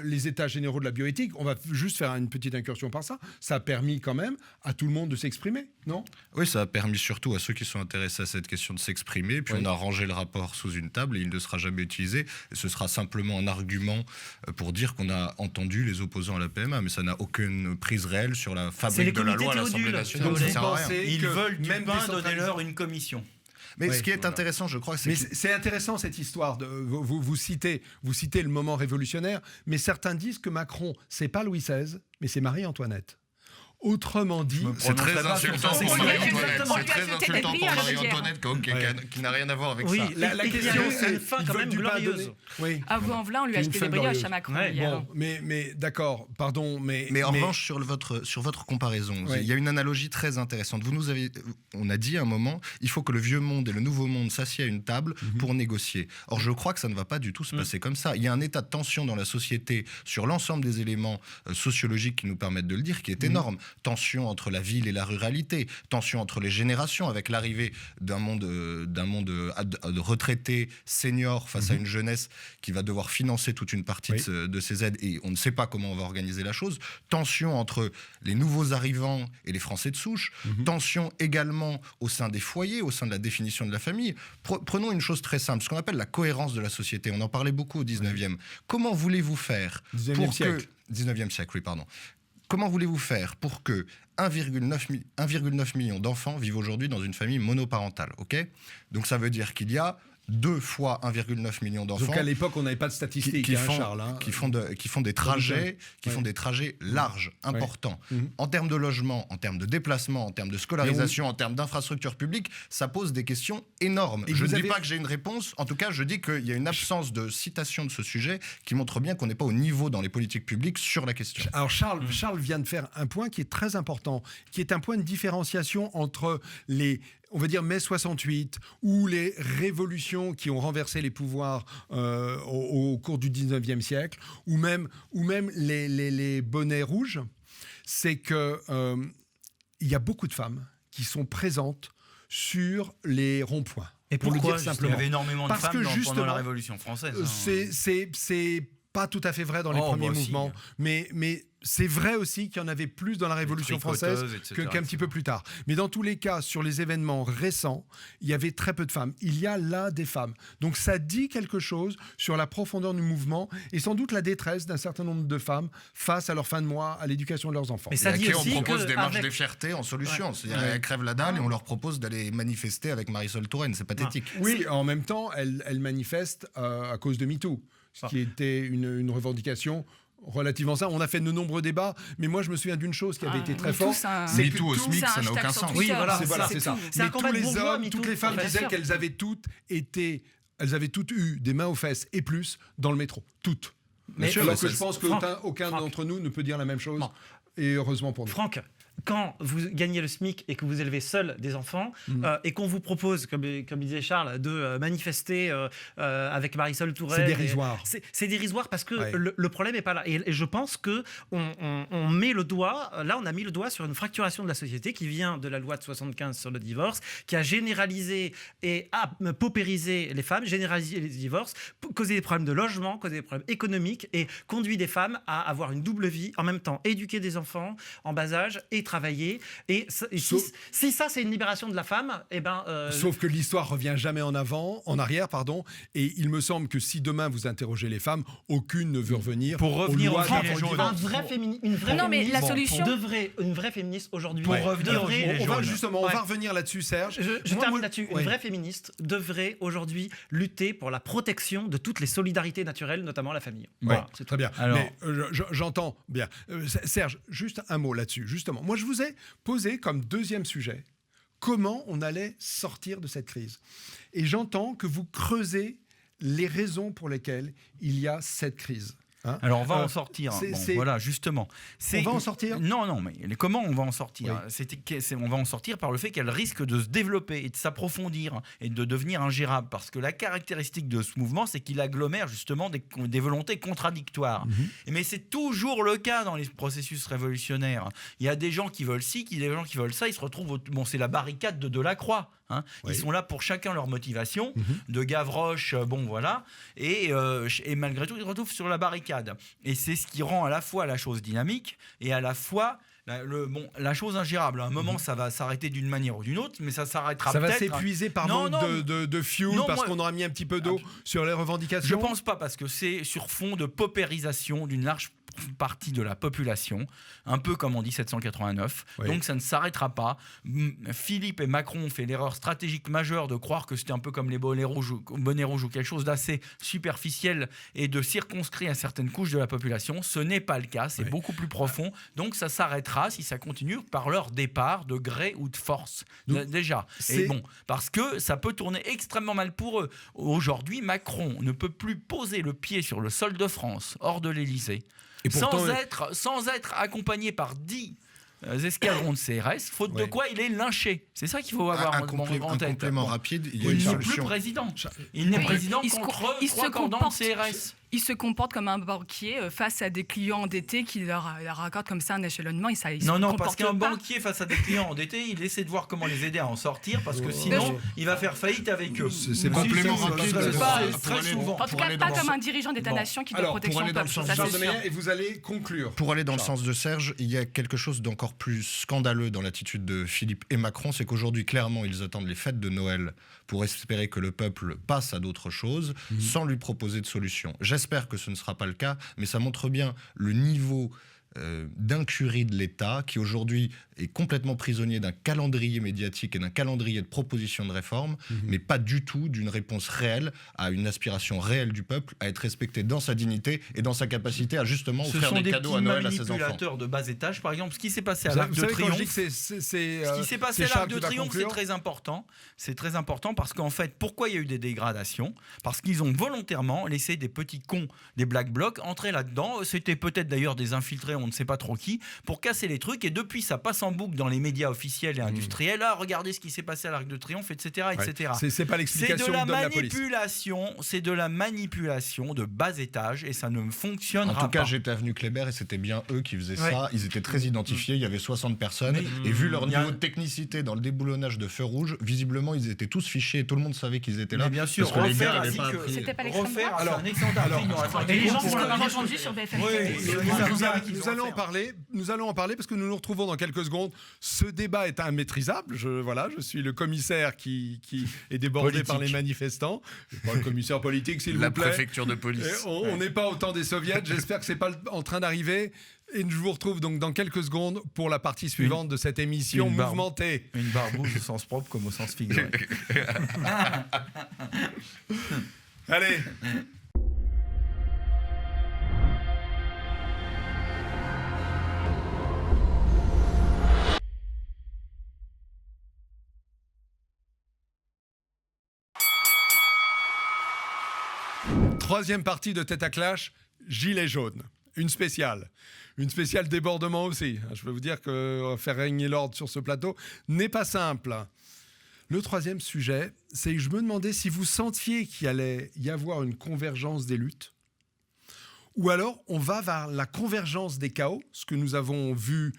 Les états généraux de la bioéthique, on va juste faire une petite incursion par ça. Ça a permis quand même à tout le monde de s'exprimer, non? Oui, ça a permis surtout à ceux qui sont intéressés à cette question de s'exprimer. Puis on a rangé le rapport sous une table et il ne sera jamais utilisé. Et ce sera simplement un argument pour dire qu'on a entendu les opposants à la PMA, mais ça n'a aucune prise réelle sur la fabrique de la loi à l'Assemblée nationale. Donc Ça vous sert à rien. pensez Ils que veulent du même pain, donnez-leur une commission. Mais ce qui est intéressant, je crois, c'est Mais que c'est intéressant cette histoire. Vous citez le moment révolutionnaire, mais certains disent que Macron, c'est pas Louis XVI, mais c'est Marie-Antoinette. Autrement dit, c'est très insultant pour On lui a Marie-Antoinette. on lui C'est a très jeté des insultant billes pour à la rivière. Marie-Antoinette qui n'a rien à voir avec Oui, ça. la question, c'est une fin ils quand veulent même du pain à glorieuse. donner. Oui. À vous en velin, on lui a Une jeté fin des brioches glorieuse. à Macron. Ouais, hier. Bon, mais d'accord, pardon, Mais en revanche, sur votre comparaison, Oui. il y a une analogie très intéressante. On a dit à un moment, il faut que le vieux monde et le nouveau monde s'assiedent à une table pour négocier. Or, je crois que ça ne va pas du tout se passer comme ça. Il y a un état de tension dans la société sur l'ensemble des éléments sociologiques qui nous permettent de le dire, qui est énorme. Tension entre la ville et la ruralité, tension entre les générations, avec l'arrivée d'un monde de retraités seniors face à une jeunesse qui va devoir financer toute une partie de ces aides, et on ne sait pas comment on va organiser la chose. Tension entre les nouveaux arrivants et les Français de souche. Tension également au sein des foyers, au sein de la définition de la famille. Prenons une chose très simple, ce qu'on appelle la cohérence de la société. On en parlait beaucoup au 19e. Comment voulez-vous faire 19e siècle. 19e siècle, oui, pardon. Comment voulez-vous faire pour que 1,9 million d'enfants vivent aujourd'hui dans une famille monoparentale, ok ? Donc ça veut dire qu'il y a 2 fois 1,9 million d'enfants. Donc à l'époque, on n'avait pas de statistiques, Charles. Qui font des trajets, des trajets larges, importants. En termes de logement, en termes de déplacement, en termes de scolarisation, en termes d'infrastructures publiques, ça pose des questions énormes. Je ne dis pas que j'ai une réponse. En tout cas, je dis qu'il y a une absence de citation de ce sujet qui montre bien qu'on n'est pas au niveau dans les politiques publiques sur la question. Alors Charles vient de faire un point qui est très important, qui est un point de différenciation entre on va dire mai 68, ou les révolutions qui ont renversé les pouvoirs au cours du 19e siècle, ou même les bonnets rouges, c'est que il y a beaucoup de femmes qui sont présentes sur les ronds-points. Et pour le pourquoi, dire simplement. Il y avait énormément de Parce femmes que pendant la Révolution française. C'est pas tout à fait vrai dans les premiers mouvements, mais c'est vrai aussi qu'il y en avait plus dans la Révolution française qu'un petit peu plus tard. Mais dans tous les cas, sur les événements récents, il y avait très peu de femmes. Il y a là des femmes. Donc ça dit quelque chose sur la profondeur du mouvement et sans doute la détresse d'un certain nombre de femmes face à leur fin de mois, à l'éducation de leurs enfants. Mais ça dit aussi on propose des marches des fiertés en solution. C'est-à-dire elles crèvent la dalle et on leur propose d'aller manifester avec Marisol Touraine. C'est pathétique. Oui, en même temps, elles manifestent à cause de MeToo, ce qui était une revendication relativement ça. On a fait de nombreux débats, mais moi je me souviens d'une chose qui avait été très forte. C'est MeToo au SMIC, ça n'a aucun sens. Oui, c'est ça. Mais tous les hommes, toutes les femmes disaient qu'elles avaient toutes eu des mains aux fesses et plus dans le métro. Toutes. Alors que je pense qu'aucun d'entre nous ne peut dire la même chose. Et heureusement pour nous. Franck, quand vous gagnez le SMIC et que vous élevez seul des enfants et qu'on vous propose, comme disait Charles, de manifester avec Marisol Touraine... C'est dérisoire. C'est dérisoire parce que le problème n'est pas là. Et je pense qu'on met le doigt... Là, on a mis le doigt sur une fracturation de la société qui vient de la loi de 75 sur le divorce, qui a généralisé et a paupérisé les femmes, généralisé les divorces, causé des problèmes de logement, causé des problèmes économiques et conduit des femmes à avoir une double vie, en même temps éduquer des enfants en bas âge et travailler. Et si ça, c'est une libération de la femme, eh ben... Sauf que l'histoire revient jamais en arrière, et il me semble que si demain vous interrogez les femmes, aucune ne veut revenir pour revenir aux gilets jaunes. Une vraie féministe aujourd'hui. Pour revenir aux gilets jaunes. On va revenir là-dessus, Serge. Je termine là-dessus. Une vraie féministe devrait aujourd'hui lutter pour la protection de toutes les solidarités naturelles, notamment la famille. Voilà, c'est très bien. Alors... Mais j'entends bien. Serge, juste un mot là-dessus. Justement, moi, je vous ai posé comme deuxième sujet comment on allait sortir de cette crise. Et j'entends que vous creusez les raisons pour lesquelles il y a cette crise. Hein? Alors on va en sortir. Voilà, justement. On va en sortir ? Non, mais comment on va en sortir ? On va en sortir par le fait qu'elle risque de se développer et de s'approfondir et de devenir ingérable. Parce que la caractéristique de ce mouvement, c'est qu'il agglomère justement des volontés contradictoires. Mais c'est toujours le cas dans les processus révolutionnaires. Il y a des gens qui veulent ci, des gens qui veulent ça. Ils se retrouvent... c'est la barricade de Delacroix. Hein. Ils sont là pour chacun leur motivation. De Gavroche, et malgré tout, ils se retrouvent sur la barricade. Et c'est ce qui rend à la fois la chose dynamique et à la fois la chose ingérable. À un moment, ça va s'arrêter d'une manière ou d'une autre, mais ça s'arrêtera peut-être. Ça va s'épuiser par manque de fuel parce qu'on aura mis un petit peu d'eau sur les revendications. Je pense pas, parce que c'est sur fond de paupérisation d'une large partie de la population, un peu comme en 1789. Donc ça ne s'arrêtera pas. Philippe et Macron ont fait l'erreur stratégique majeure de croire que c'était un peu comme les bonnets rouges ou quelque chose d'assez superficiel et de circonscrit à certaines couches de la population. Ce n'est pas le cas, c'est beaucoup plus profond. Donc ça s'arrêtera si ça continue par leur départ de gré ou de force. Déjà. Et parce que ça peut tourner extrêmement mal pour eux. Aujourd'hui, Macron ne peut plus poser le pied sur le sol de France, hors de l'Élysée, sans être accompagné par 10 escadrons de CRS, faute de quoi il est lynché. C'est ça qu'il faut avoir en tête. Un complément rapide, il n'est plus président. Il n'est président contre 3 cordons de CRS. Il se comporte comme un banquier face à des clients endettés qui leur accordent comme ça un échelonnement. Non, parce qu'un banquier face à des clients endettés, il essaie de voir comment les aider à en sortir, parce que sinon, il va faire faillite avec eux. C'est complément rapide. Très souvent. En tout cas, pas comme un dirigeant d'État-nation qui doit protéger son peuple. Et vous allez conclure. Pour aller dans le sens de Serge, il y a quelque chose d'encore plus scandaleux dans l'attitude de Philippe et Macron, c'est qu'aujourd'hui, clairement, ils attendent les fêtes de Noël pour espérer que le peuple passe à d'autres choses, sans lui proposer de solution. J'espère que ce ne sera pas le cas, mais ça montre bien le niveau d'incurie de l'État qui aujourd'hui est complètement prisonnier d'un calendrier médiatique et d'un calendrier de propositions de réforme, mais pas du tout d'une réponse réelle à une aspiration réelle du peuple à être respecté dans sa dignité et dans sa capacité à justement offrir des cadeaux à Noël à ses enfants. Ce sont des manipulateurs de bas étage, par exemple. Ce qui s'est passé à l'Arc de Triomphe, c'est très important. C'est très important parce qu'en fait, pourquoi il y a eu des dégradations ? Parce qu'ils ont volontairement laissé des petits cons, des black blocs, entrer là-dedans. C'était peut-être d'ailleurs des infiltrés, on ne sait pas trop qui, pour casser les trucs. Et depuis, ça passe en boucle dans les médias officiels et industriels. Ah, regardez ce qui s'est passé à l'Arc de Triomphe, etc. etc. C'est pas l'explication de la que donne la police. C'est de la manipulation de bas étage et ça ne fonctionnera pas. En tout cas, j'étais avenue Kléber et c'était bien eux qui faisaient ça. Ils étaient très identifiés, il y avait 60 personnes. Et vu leur niveau de technicité dans le déboulonnage de feux rouges, visiblement, ils étaient tous fichés et tout le monde savait qu'ils étaient là. Mais bien sûr, parce que les gars refaire n'avaient pas que- appris. C'était pas l'extrême droite. Alors, un excellent article dans la Et les gens Pour sont la- pas entendus sur BFM Oui, TV. Nous allons en parler. Nous allons en parler parce que nous nous retrouvons dans quelques secondes. Ce débat est immaîtrisable. Je suis le commissaire qui est débordé Politique. par les manifestants. Je suis pas le commissaire politique, s'il La vous plaît. préfecture de police. Et on n'est pas au temps des soviets. J'espère que c'est pas en train d'arriver. Et je vous retrouve donc dans quelques secondes pour la partie suivante de cette émission une barbe. mouvementée. Une barbouze au sens propre comme au sens figuré. Allez. Troisième partie de Tête à Clash, Gilets jaunes. Une spéciale débordement aussi. Je peux vous dire que faire régner l'ordre sur ce plateau n'est pas simple. Le troisième sujet, c'est que je me demandais si vous sentiez qu'il allait y avoir une convergence des luttes, ou alors on va vers la convergence des chaos, ce que nous avons vu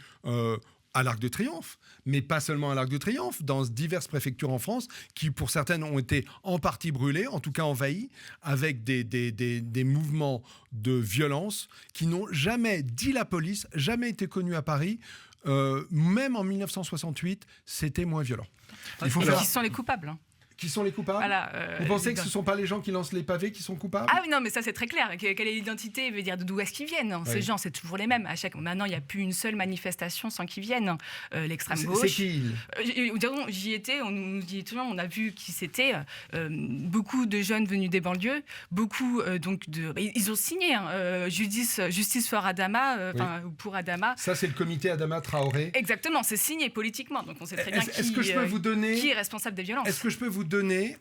à l'Arc de Triomphe, mais pas seulement à l'Arc de Triomphe, dans diverses préfectures en France, qui pour certaines ont été en partie brûlées, en tout cas envahies, avec des mouvements de violence qui n'ont jamais, dit la police, jamais été connus à Paris. Même en 1968, c'était moins violent. Qui sont les coupables, hein. Qui sont les coupables? Voilà, Vous pensez que ce ne sont pas les gens qui lancent les pavés qui sont coupables? Ah oui, non, mais ça c'est très clair. Quelle est l'identité, veut dire d'où est-ce qu'ils viennent, hein. Ces gens, c'est toujours les mêmes. Maintenant, il n'y a plus une seule manifestation sans qu'ils viennent. L'extrême gauche. C'est qui? J'y étais, on nous dit tout le monde, on a vu qui c'était. Beaucoup de jeunes venus des banlieues, beaucoup ils ont signé Justice for Adama, pour Adama. Ça, c'est le comité Adama Traoré. Exactement, c'est signé politiquement, donc on sait très bien qui est responsable des violences. Est-ce que je peux vous donner,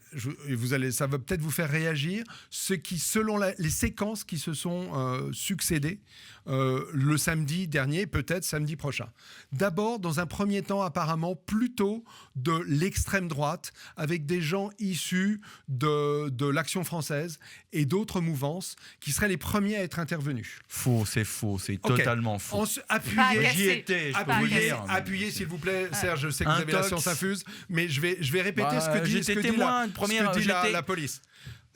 ça va peut-être vous faire réagir, ce qui, selon les séquences qui se sont succédées le samedi dernier, peut-être samedi prochain. D'abord, dans un premier temps, apparemment, plutôt de l'extrême droite, avec des gens issus de l'Action française et d'autres mouvances qui seraient les premiers à être intervenus. Faux, c'est totalement faux. Appuyez, s'il vous plaît, Serge, je sais que vous avez la science infuse, mais je vais répéter ce que dit la police.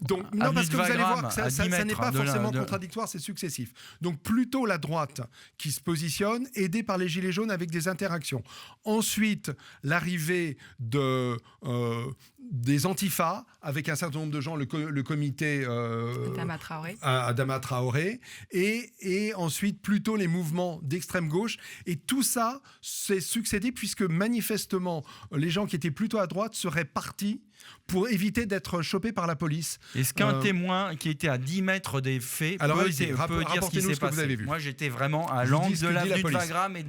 Donc, non, parce que vous allez voir que ça n'est pas forcément contradictoire, c'est successif. Donc plutôt la droite qui se positionne, aidée par les Gilets jaunes avec des interactions. Ensuite, l'arrivée des antifas, avec un certain nombre de gens, le comité Adama Traoré, et ensuite plutôt les mouvements d'extrême gauche. Et tout ça s'est succédé puisque manifestement, les gens qui étaient plutôt à droite seraient partis pour éviter d'être chopés par la police. Est-ce qu'un témoin qui était à 10 mètres des faits peut dire ce qui s'est passé? Moi, j'étais vraiment à l'angle de l'avenue de Wagram et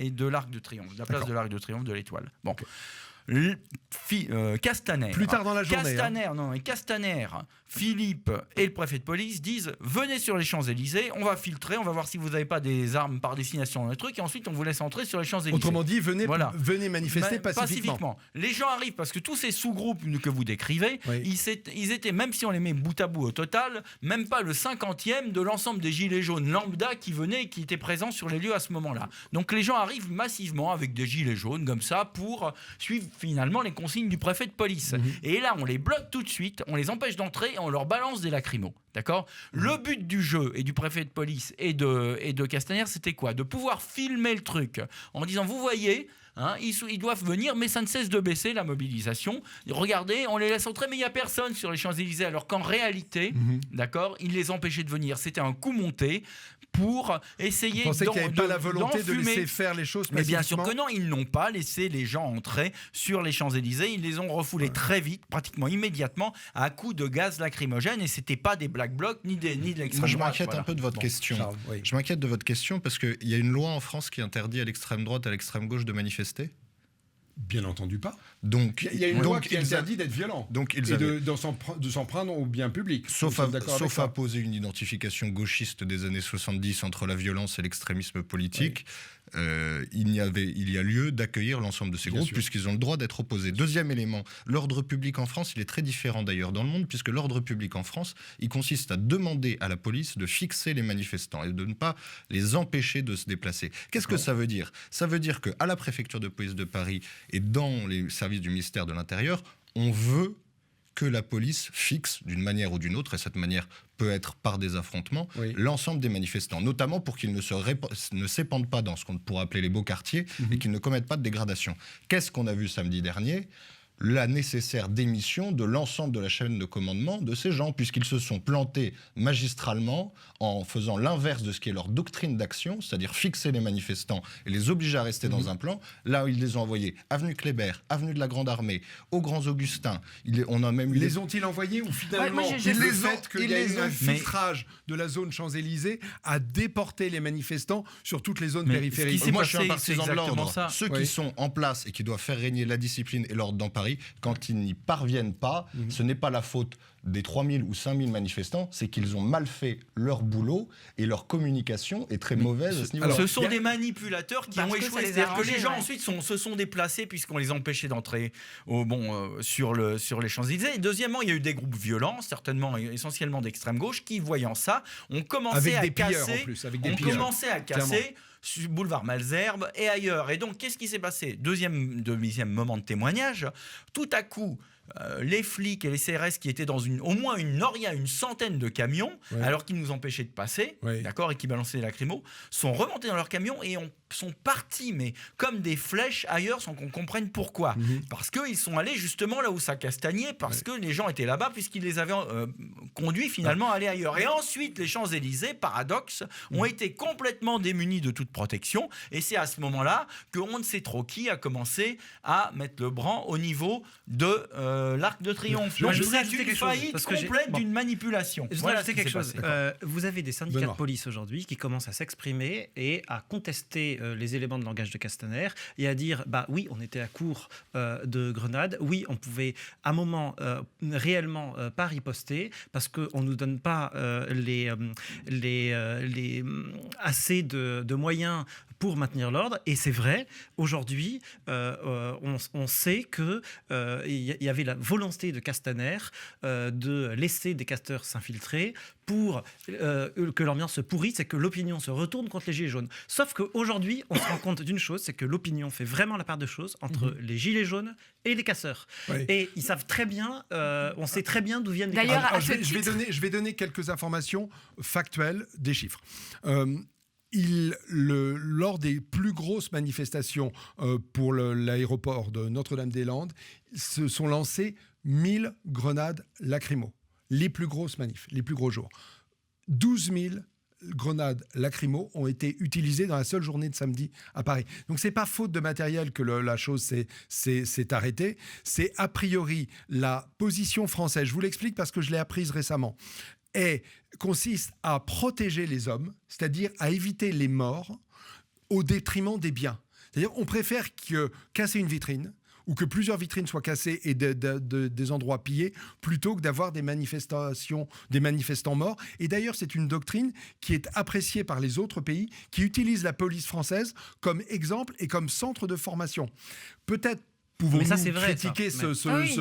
de l'Arc de Triomphe, de la place de l'Arc de Triomphe de l'Étoile. Bon. Castaner. Plus tard dans la journée. Castaner, Philippe et le préfet de police disent venez sur les Champs-Élysées, on va filtrer, on va voir si vous n'avez pas des armes par destination dans le truc, et ensuite on vous laisse entrer sur les Champs-Élysées. Autrement dit, venez manifester pacifiquement. Les gens arrivent parce que tous ces sous-groupes que vous décrivez, ils étaient, même si on les met bout à bout au total, même pas le 50e de l'ensemble des gilets jaunes lambda qui venaient et qui étaient présents sur les lieux à ce moment-là. Donc les gens arrivent massivement avec des gilets jaunes comme ça pour suivre finalement les consignes du préfet de police. Et là, on les bloque tout de suite, on les empêche d'entrer et on leur balance des lacrymos. D'accord ? Le but du jeu et du préfet de police et de Castaner, c'était quoi ? De pouvoir filmer le truc en disant, vous voyez, ils doivent venir, mais ça ne cesse de baisser, la mobilisation. Regardez, on les laisse entrer, mais il n'y a personne sur les Champs-Élysées, alors qu'en réalité, d'accord, ils les empêchaient de venir. C'était un coup monté pour essayer qu'il n'y avait pas la volonté de laisser faire les choses pacifiquement. Mais bien sûr que non, ils n'ont pas laissé les gens entrer sur les Champs-Élysées. Ils les ont refoulés très vite, pratiquement immédiatement, à coups de gaz lacrymogène. Et c'était pas des black blocs ni de l'extrême droite. Moi, je m'inquiète un peu de votre question. Charles, oui. Je m'inquiète de votre question parce qu'il y a une loi en France qui interdit à l'extrême droite et à l'extrême gauche de manifester. Bien entendu pas. Donc, il y a une loi qui interdit d'être violent. Donc, de s'en prendre au bien public. Sauf à poser une identification gauchiste des années 70 entre la violence et l'extrémisme politique. Il y a lieu d'accueillir l'ensemble de ces groupes puisqu'ils ont le droit d'être opposés. Deuxième élément, l'ordre public en France, il est très différent d'ailleurs dans le monde puisque l'ordre public en France, il consiste à demander à la police de fixer les manifestants et de ne pas les empêcher de se déplacer. Qu'est-ce que ça veut dire ? Ça veut dire qu'à la préfecture de police de Paris et dans les services du ministère de l'Intérieur, on veut que la police fixe d'une manière ou d'une autre, et cette manière peut être par des affrontements, l'ensemble des manifestants, notamment pour qu'ils ne s'épandent pas dans ce qu'on pourrait appeler les beaux quartiers et qu'ils ne commettent pas de dégradation. Qu'est-ce qu'on a vu samedi dernier ? La nécessaire démission de l'ensemble de la chaîne de commandement de ces gens, puisqu'ils se sont plantés magistralement en faisant l'inverse de ce qui est leur doctrine d'action, c'est-à-dire fixer les manifestants et les obliger à rester dans un plan. Là où ils les ont envoyés avenue Kléber, avenue de la Grande Armée, aux Grands Augustins. On a même les ont-ils envoyés ou finalement il y a eu un filtrage de la zone Champs-Élysées a déporté les manifestants sur toutes les zones périphériques. Moi, je suis un partisan de l'ordre. Ceux qui sont en place et qui doivent faire régner la discipline et l'ordre dans Paris, quand ils n'y parviennent pas, ce n'est pas la faute des 3000 ou 5000 manifestants, c'est qu'ils ont mal fait leur boulot et leur communication est très mauvaise à ce niveau-là. Ce sont des manipulateurs qui ont échoué. C'est-à-dire que les gens ensuite se sont déplacés puisqu'on les empêchait d'entrer sur les Champs-Élysées. Et deuxièmement, il y a eu des groupes violents, certainement essentiellement d'extrême gauche, qui, voyant ça, ont commencé à casser. Boulevard Malesherbes et ailleurs. Et donc, qu'est-ce qui s'est passé ? Deuxième moment de témoignage. Tout à coup, les flics et les CRS qui étaient dans au moins une noria, une centaine de camions, alors qu'ils nous empêchaient de passer, d'accord, et qui balançaient des lacrymos, sont remontés dans leurs camions et sont partis, mais comme des flèches ailleurs, sans qu'on comprenne pourquoi. Parce qu'ils sont allés justement là où ça castagnait, parce que les gens étaient là-bas, puisqu'ils les avaient conduits finalement à aller ailleurs. Et ensuite, les Champs-Élysées, paradoxe, ont été complètement démunis de toute protection, et c'est à ce moment-là qu'on ne sait trop qui a commencé à mettre le bran au niveau de l'Arc de Triomphe. Donc c'est une faillite complète d'une manipulation. Je voudrais ajouter quelque chose. Vous avez des syndicats de police aujourd'hui qui commencent à s'exprimer et à contester les éléments de langage de Castaner et à dire oui, on était à court de grenades, oui, on pouvait à un moment réellement pas riposter parce qu'on ne nous donne pas assez de moyens pour maintenir l'ordre. Et c'est vrai, aujourd'hui, on sait qu'il y avait la volonté de Castaner de laisser des casteurs s'infiltrer pour que l'ambiance se pourrisse et que l'opinion se retourne contre les gilets jaunes. Sauf qu'aujourd'hui, on se rend compte d'une chose, c'est que l'opinion fait vraiment la part de choses entre les gilets jaunes et les casseurs. Et ils savent très bien, on sait très bien d'où viennent les casseurs. Alors, je vais donner quelques informations factuelles, des chiffres. Lors des plus grosses manifestations pour l'aéroport de Notre-Dame-des-Landes, se sont lancées 1000 grenades lacrymo. Les plus grosses manifs, les plus gros jours. 12 000 grenades lacrymo ont été utilisées dans la seule journée de samedi à Paris. Donc c'est pas faute de matériel que la chose s'est arrêtée. C'est a priori la position française. Je vous l'explique parce que je l'ai apprise récemment. Consiste à protéger les hommes, c'est-à-dire à éviter les morts au détriment des biens. C'est-à-dire on préfère casser une vitrine ou que plusieurs vitrines soient cassées et des endroits pillés, plutôt que d'avoir des manifestants morts. Et d'ailleurs, c'est une doctrine qui est appréciée par les autres pays, qui utilisent la police française comme exemple et comme centre de formation. Peut-être pouvons-nous critiquer ce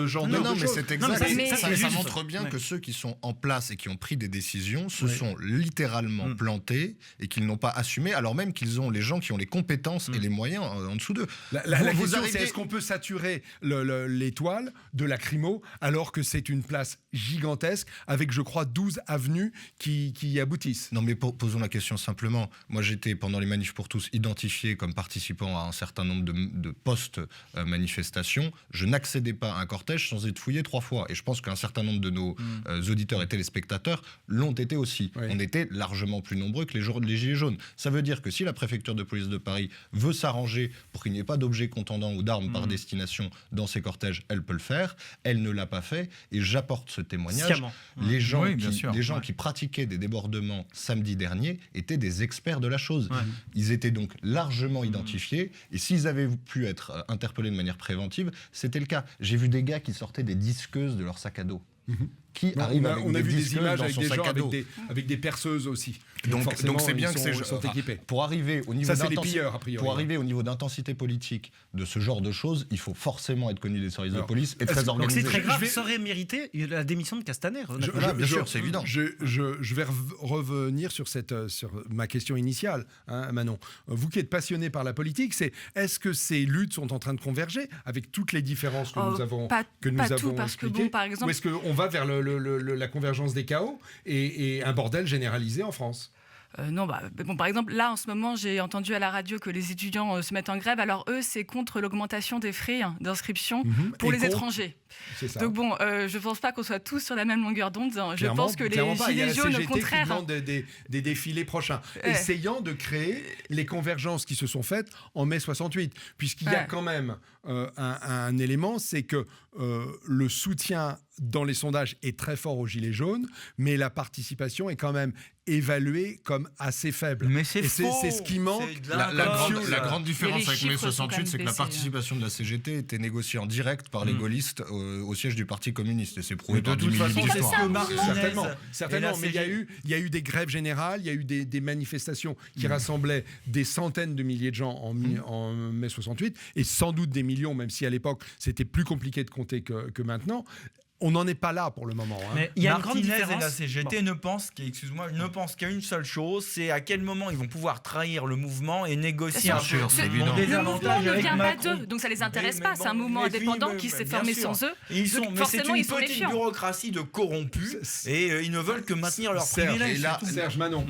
genre de choses. Non, mais c'est exact. Ça montre bien que ceux qui sont en place et qui ont pris des décisions se sont littéralement plantés et qu'ils n'ont pas assumé, alors même qu'ils ont les gens qui ont les compétences et les moyens en dessous d'eux. La question, c'est est-ce qu'on peut saturer l'étoile de lacrymo alors que c'est une place gigantesque avec, je crois, 12 avenues qui y aboutissent? Non, mais posons la question simplement. Moi, j'étais, pendant les manifs pour tous, identifié comme participant à un certain nombre de postes manifestants manifestation, je n'accédais pas à un cortège sans être fouillé 3 fois. Et je pense qu'un certain nombre de nos auditeurs et téléspectateurs l'ont été aussi. Oui. On était largement plus nombreux que les Gilets jaunes. Ça veut dire que si la préfecture de police de Paris veut s'arranger pour qu'il n'y ait pas d'objets contendants ou d'armes par destination dans ces cortèges, elle peut le faire. Elle ne l'a pas fait. Et j'apporte ce témoignage. Les gens, qui pratiquaient des débordements samedi dernier étaient des experts de la chose. Ouais. Ils étaient donc largement identifiés. Et s'ils avaient pu être interpellés de manière préventive, c'était le cas. J'ai vu des gars qui sortaient des disqueuses de leur sac à dos. Qui arrivent avec on a vu des images avec des gens avec des perceuses aussi. Donc c'est bien que ces gens sont équipés. Pour arriver au niveau d'intensité politique de ce genre de choses, il faut forcément être connu des services de police et très organisé. C'est très grave. Ça aurait mérité la démission de Castaner. Bien sûr, c'est évident. Je vais revenir sur ma question initiale, Manon. Vous qui êtes passionné par la politique, est-ce que ces luttes sont en train de converger avec toutes les différences que nous avons expliquées, par exemple, ou est-ce qu'on va vers la convergence des chaos et un bordel généralisé en France? Non, par exemple, là, en ce moment, j'ai entendu à la radio que les étudiants se mettent en grève. Alors, eux, c'est contre l'augmentation des frais d'inscription pour les étrangers. C'est ça. Donc, je ne pense pas qu'on soit tous sur la même longueur d'onde. Je pense que les Gilets jaunes, au contraire... Il y a la CGT qui demande des défilés prochains, essayant de créer les convergences qui se sont faites en mai 68. Puisqu'il y a quand même un élément, c'est que le soutien dans les sondages est très fort aux Gilets jaunes, mais la participation est quand même évaluée comme assez faible. Mais c'est faux. C'est ce qui manque. La grande différence avec mai 68, c'est que la participation de la CGT était négociée en direct par les gaullistes au siège du Parti communiste. Et c'est prouvé par 10 000 histoires. Certainement, mais il y a eu des grèves générales, il y a eu des manifestations qui rassemblaient des centaines de milliers de gens en mai 68, et sans doute des millions, même si à l'époque, c'était plus compliqué de compter que maintenant. On n'en est pas là pour le moment. Mais il y a une grande différence. Et la CGT ne pensent qu'à une seule chose, c'est à quel moment ils vont pouvoir trahir le mouvement et négocier le mouvement ne vient pas d'eux, donc ça les intéresse pas. C'est un mouvement indépendant qui s'est formé sans eux. Mais c'est une petite bureaucratie de corrompus et ils ne veulent que maintenir leurs privilèges. Serge, Manon,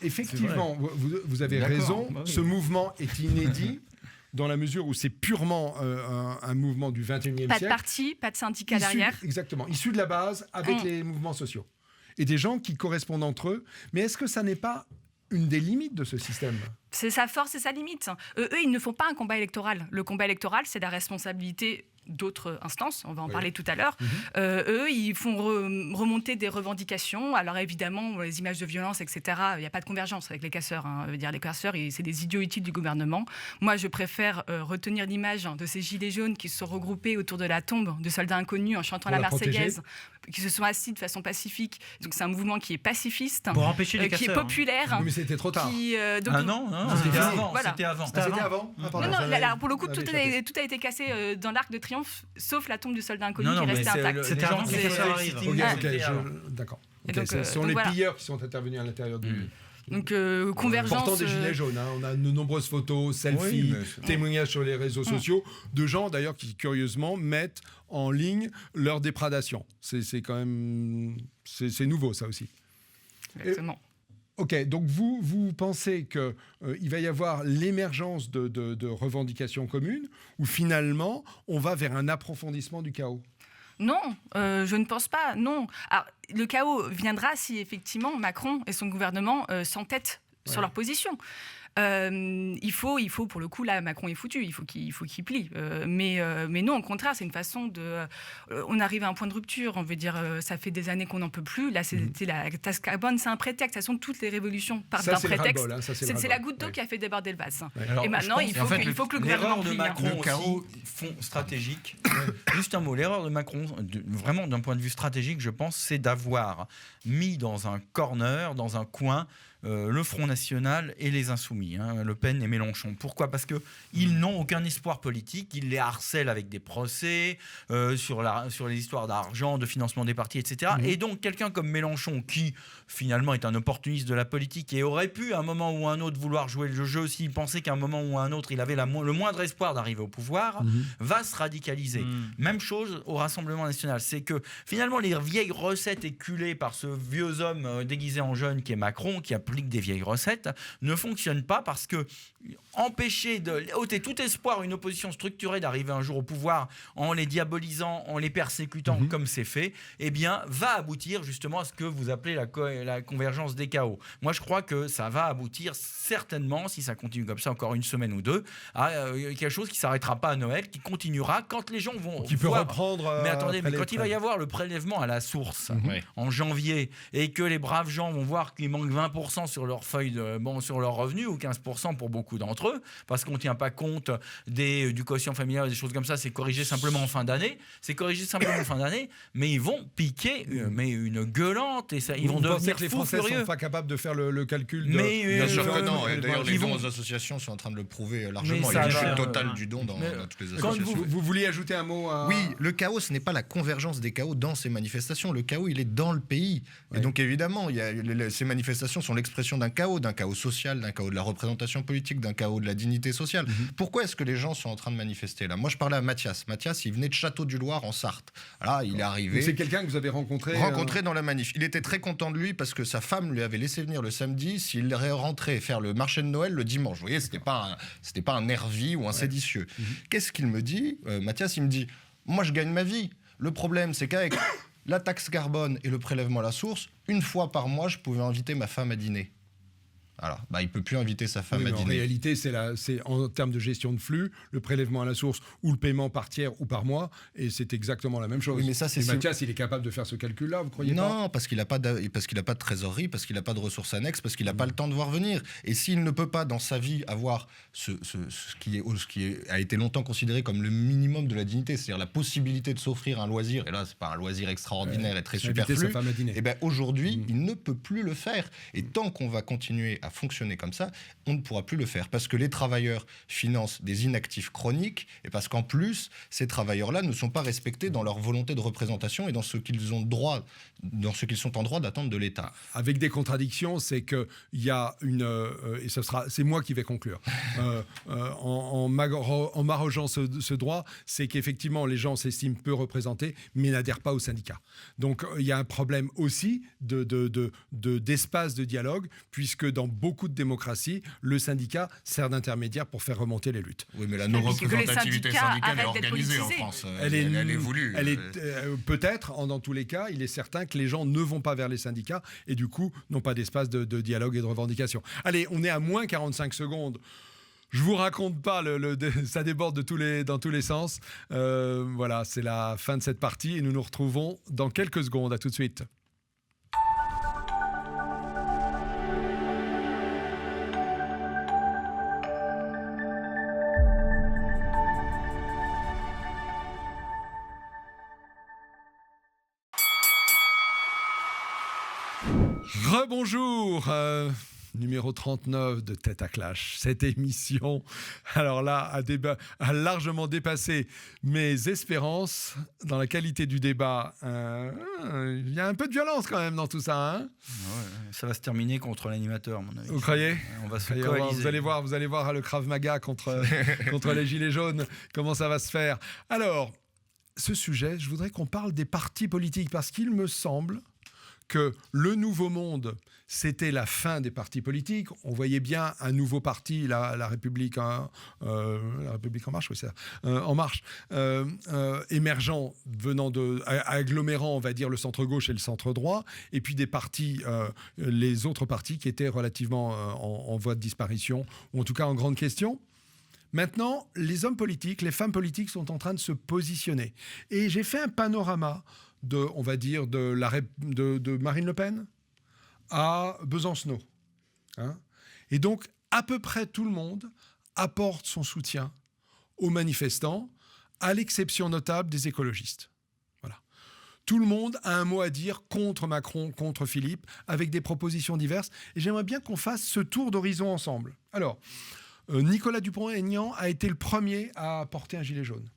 effectivement, vous avez raison. Ce mouvement est inédit. Dans la mesure où c'est purement un mouvement du 21e siècle. Pas de parti, pas de syndicat derrière. Exactement, issu de la base avec les mouvements sociaux. Et des gens qui correspondent entre eux. Mais est-ce que ça n'est pas une des limites de ce système ? C'est sa force et sa limite. Eux, ils ne font pas un combat électoral. Le combat électoral, c'est la responsabilité d'autres instances, on va en parler tout à l'heure. Eux, ils font remonter des revendications. Alors évidemment, les images de violence, etc., il n'y a pas de convergence avec les casseurs. Les casseurs, c'est des idiots utiles du gouvernement. Moi, je préfère retenir l'image de ces gilets jaunes qui se sont regroupés autour de la tombe de soldats inconnus en chantant la Marseillaise, qui se sont assis de façon pacifique. Donc c'est un mouvement qui est pacifiste, pour empêcher les casseurs, qui est populaire. Oui, mais c'était trop tard. C'était avant. Non, pour le coup, tout a été cassé dans l'Arc de Triomphe, sauf la tombe du soldat inconnu qui restait intacte. C'était avant que les casseurs arrivent. D'accord. Ce sont les pilleurs qui sont intervenus à l'intérieur du... Donc, convergence... Portant des gilets jaunes. On a de nombreuses photos, selfies, témoignages sur les réseaux sociaux, de gens d'ailleurs qui, curieusement, mettent en ligne leur déprédation. C'est quand même... C'est nouveau, ça aussi. Exactement. Ok, donc vous pensez qu'il va y avoir l'émergence de revendications communes, ou finalement, on va vers un approfondissement du chaos ? Non, je ne pense pas, non. Alors, le chaos viendra si effectivement Macron et son gouvernement s'entêtent sur leur position. Il faut, pour le coup, là, Macron est foutu, il faut qu'il plie. Mais non, au contraire, c'est une façon de... on arrive à un point de rupture, on veut dire, ça fait des années qu'on n'en peut plus. Là, c'était la taxe carbone, c'est un prétexte. De toute façon, toutes les révolutions partent d'un prétexte. C'est la goutte d'eau qui a fait déborder le vase. Alors, et maintenant, il faut que le gouvernement plie. L'erreur de Macron aussi, fond stratégique. Juste un mot, l'erreur de Macron, vraiment d'un point de vue stratégique, je pense, c'est d'avoir mis dans un corner, dans un coin, le Front National et les Insoumis, Le Pen et Mélenchon. Pourquoi ? Parce qu'ils n'ont aucun espoir politique, ils les harcèlent avec des procès sur les histoires d'argent, de financement des partis, etc. Et donc quelqu'un comme Mélenchon, qui finalement est un opportuniste de la politique et aurait pu à un moment ou à un autre vouloir jouer le jeu s'il pensait qu'à un moment ou à un autre il avait le moindre espoir d'arriver au pouvoir, va se radicaliser. Même chose au Rassemblement National, c'est que finalement les vieilles recettes éculées par ce vieux homme déguisé en jeune qui est Macron, qui a réplique des vieilles recettes, ne fonctionne pas parce que empêcher de ôter tout espoir une opposition structurée d'arriver un jour au pouvoir en les diabolisant, en les persécutant comme c'est fait, eh bien, va aboutir justement à ce que vous appelez la convergence des chaos. Moi, je crois que ça va aboutir certainement, si ça continue comme ça encore une semaine ou deux, à quelque chose qui ne s'arrêtera pas à Noël, qui continuera quand les gens vont qui peut reprendre. Mais attendez, mais quand il va y avoir le prélèvement à la source en janvier et que les braves gens vont voir qu'il manque 20% sur leur feuille sur leur revenu ou 15% pour beaucoup d'entre eux, parce qu'on ne tient pas compte du quotient familial, des choses comme ça, c'est corrigé simplement en fin d'année. Mais ils vont piquer une gueulante et ça, ils vont devenir que les fous Français ne furieux. sont pas capables de faire le calcul de... Bien sûr que non. Et d'ailleurs, les dons vont... aux associations sont en train de le prouver largement. Mais Il y a une ça chute va, totale du don dans toutes les associations. Vous vouliez ajouter un mot Oui, le chaos, ce n'est pas la convergence des chaos dans ces manifestations. Le chaos, il est dans le pays. Et donc, évidemment, ces manifestations sont l'expression d'un chaos social, d'un chaos de la représentation politique, d'un chaos de la dignité sociale. Pourquoi est-ce que les gens sont en train de manifester là? Moi, je parlais à Mathias. Mathias, il venait de Château-du-Loir en Sarthe. Là, il est arrivé. C'est quelqu'un que vous avez rencontré dans la manif. Il était très content de lui parce que sa femme lui avait laissé venir le samedi s'il rentrait faire le marché de Noël le dimanche. Vous voyez, c'était pas un nervi ou un séditieux. Qu'est-ce qu'il me dit, Mathias? Il me dit, moi, je gagne ma vie. Le problème, c'est qu'avec la taxe carbone et le prélèvement à la source, une fois par mois, je pouvais inviter ma femme à dîner. Alors, il ne peut plus inviter sa femme à dîner. En réalité, c'est en termes de gestion de flux, le prélèvement à la source ou le paiement par tiers ou par mois, et c'est exactement la même chose. Oui, mais ça, Mathias, il est capable de faire ce calcul-là, vous croyez pas? Non, parce qu'il n'a pas de trésorerie, parce qu'il n'a pas de ressources annexes, parce qu'il n'a pas le temps de voir venir. Et s'il ne peut pas, dans sa vie, avoir ce qui a été longtemps considéré comme le minimum de la dignité, c'est-à-dire la possibilité de s'offrir un loisir, et là, c'est pas un loisir extraordinaire et très superflu, sa femme à dîner. Et aujourd'hui, il ne peut plus le faire. Et tant qu'on va continuer à fonctionner comme ça, on ne pourra plus le faire parce que les travailleurs financent des inactifs chroniques et parce qu'en plus, ces travailleurs-là ne sont pas respectés dans leur volonté de représentation et dans ce qu'ils ont droit, dans ce qu'ils sont en droit d'attendre de l'État. Avec des contradictions, c'est que il y a et c'est moi qui vais conclure. En m'arrogeant ce droit, c'est qu'effectivement les gens s'estiment peu représentés, mais n'adhèrent pas au syndicat. Donc il y a un problème aussi d'espace de dialogue, puisque dans beaucoup de démocraties, le syndicat sert d'intermédiaire pour faire remonter les luttes. Oui, mais la non-représentativité syndicale est organisée en France. Elle est voulue. Peut-être, dans tous les cas, il est certain que les gens ne vont pas vers les syndicats et du coup n'ont pas d'espace de dialogue et de revendication. Allez, on est à moins 45 secondes. Je vous raconte pas, ça déborde dans tous les sens. Voilà, c'est la fin de cette partie et nous nous retrouvons dans quelques secondes. À tout de suite. Rebonjour, numéro 39 de Tête à Clash. Cette émission, alors là, a largement dépassé mes espérances dans la qualité du débat. Il y a un peu de violence quand même dans tout ça. Hein, ça va se terminer contre l'animateur, à mon avis. Vous croyez? On va se coaliser. Vous allez voir le Krav Maga contre les Gilets jaunes, comment ça va se faire. Alors, ce sujet, je voudrais qu'on parle des partis politiques, parce qu'il me semble que le Nouveau Monde, c'était la fin des partis politiques. On voyait bien un nouveau parti, la République en marche, oui, c'est ça, En Marche, émergent, agglomérant, on va dire, le centre-gauche et le centre-droit, et puis des partis, les autres partis qui étaient relativement en voie de disparition, ou en tout cas en grande question. Maintenant, les hommes politiques, les femmes politiques sont en train de se positionner. Et j'ai fait un panorama on va dire, de Marine Le Pen à Besancenot. Hein, et donc, à peu près tout le monde apporte son soutien aux manifestants, à l'exception notable des écologistes. Voilà. Tout le monde a un mot à dire contre Macron, contre Philippe, avec des propositions diverses. Et j'aimerais bien qu'on fasse ce tour d'horizon ensemble. Alors, Nicolas Dupont-Aignan a été le premier à porter un gilet jaune.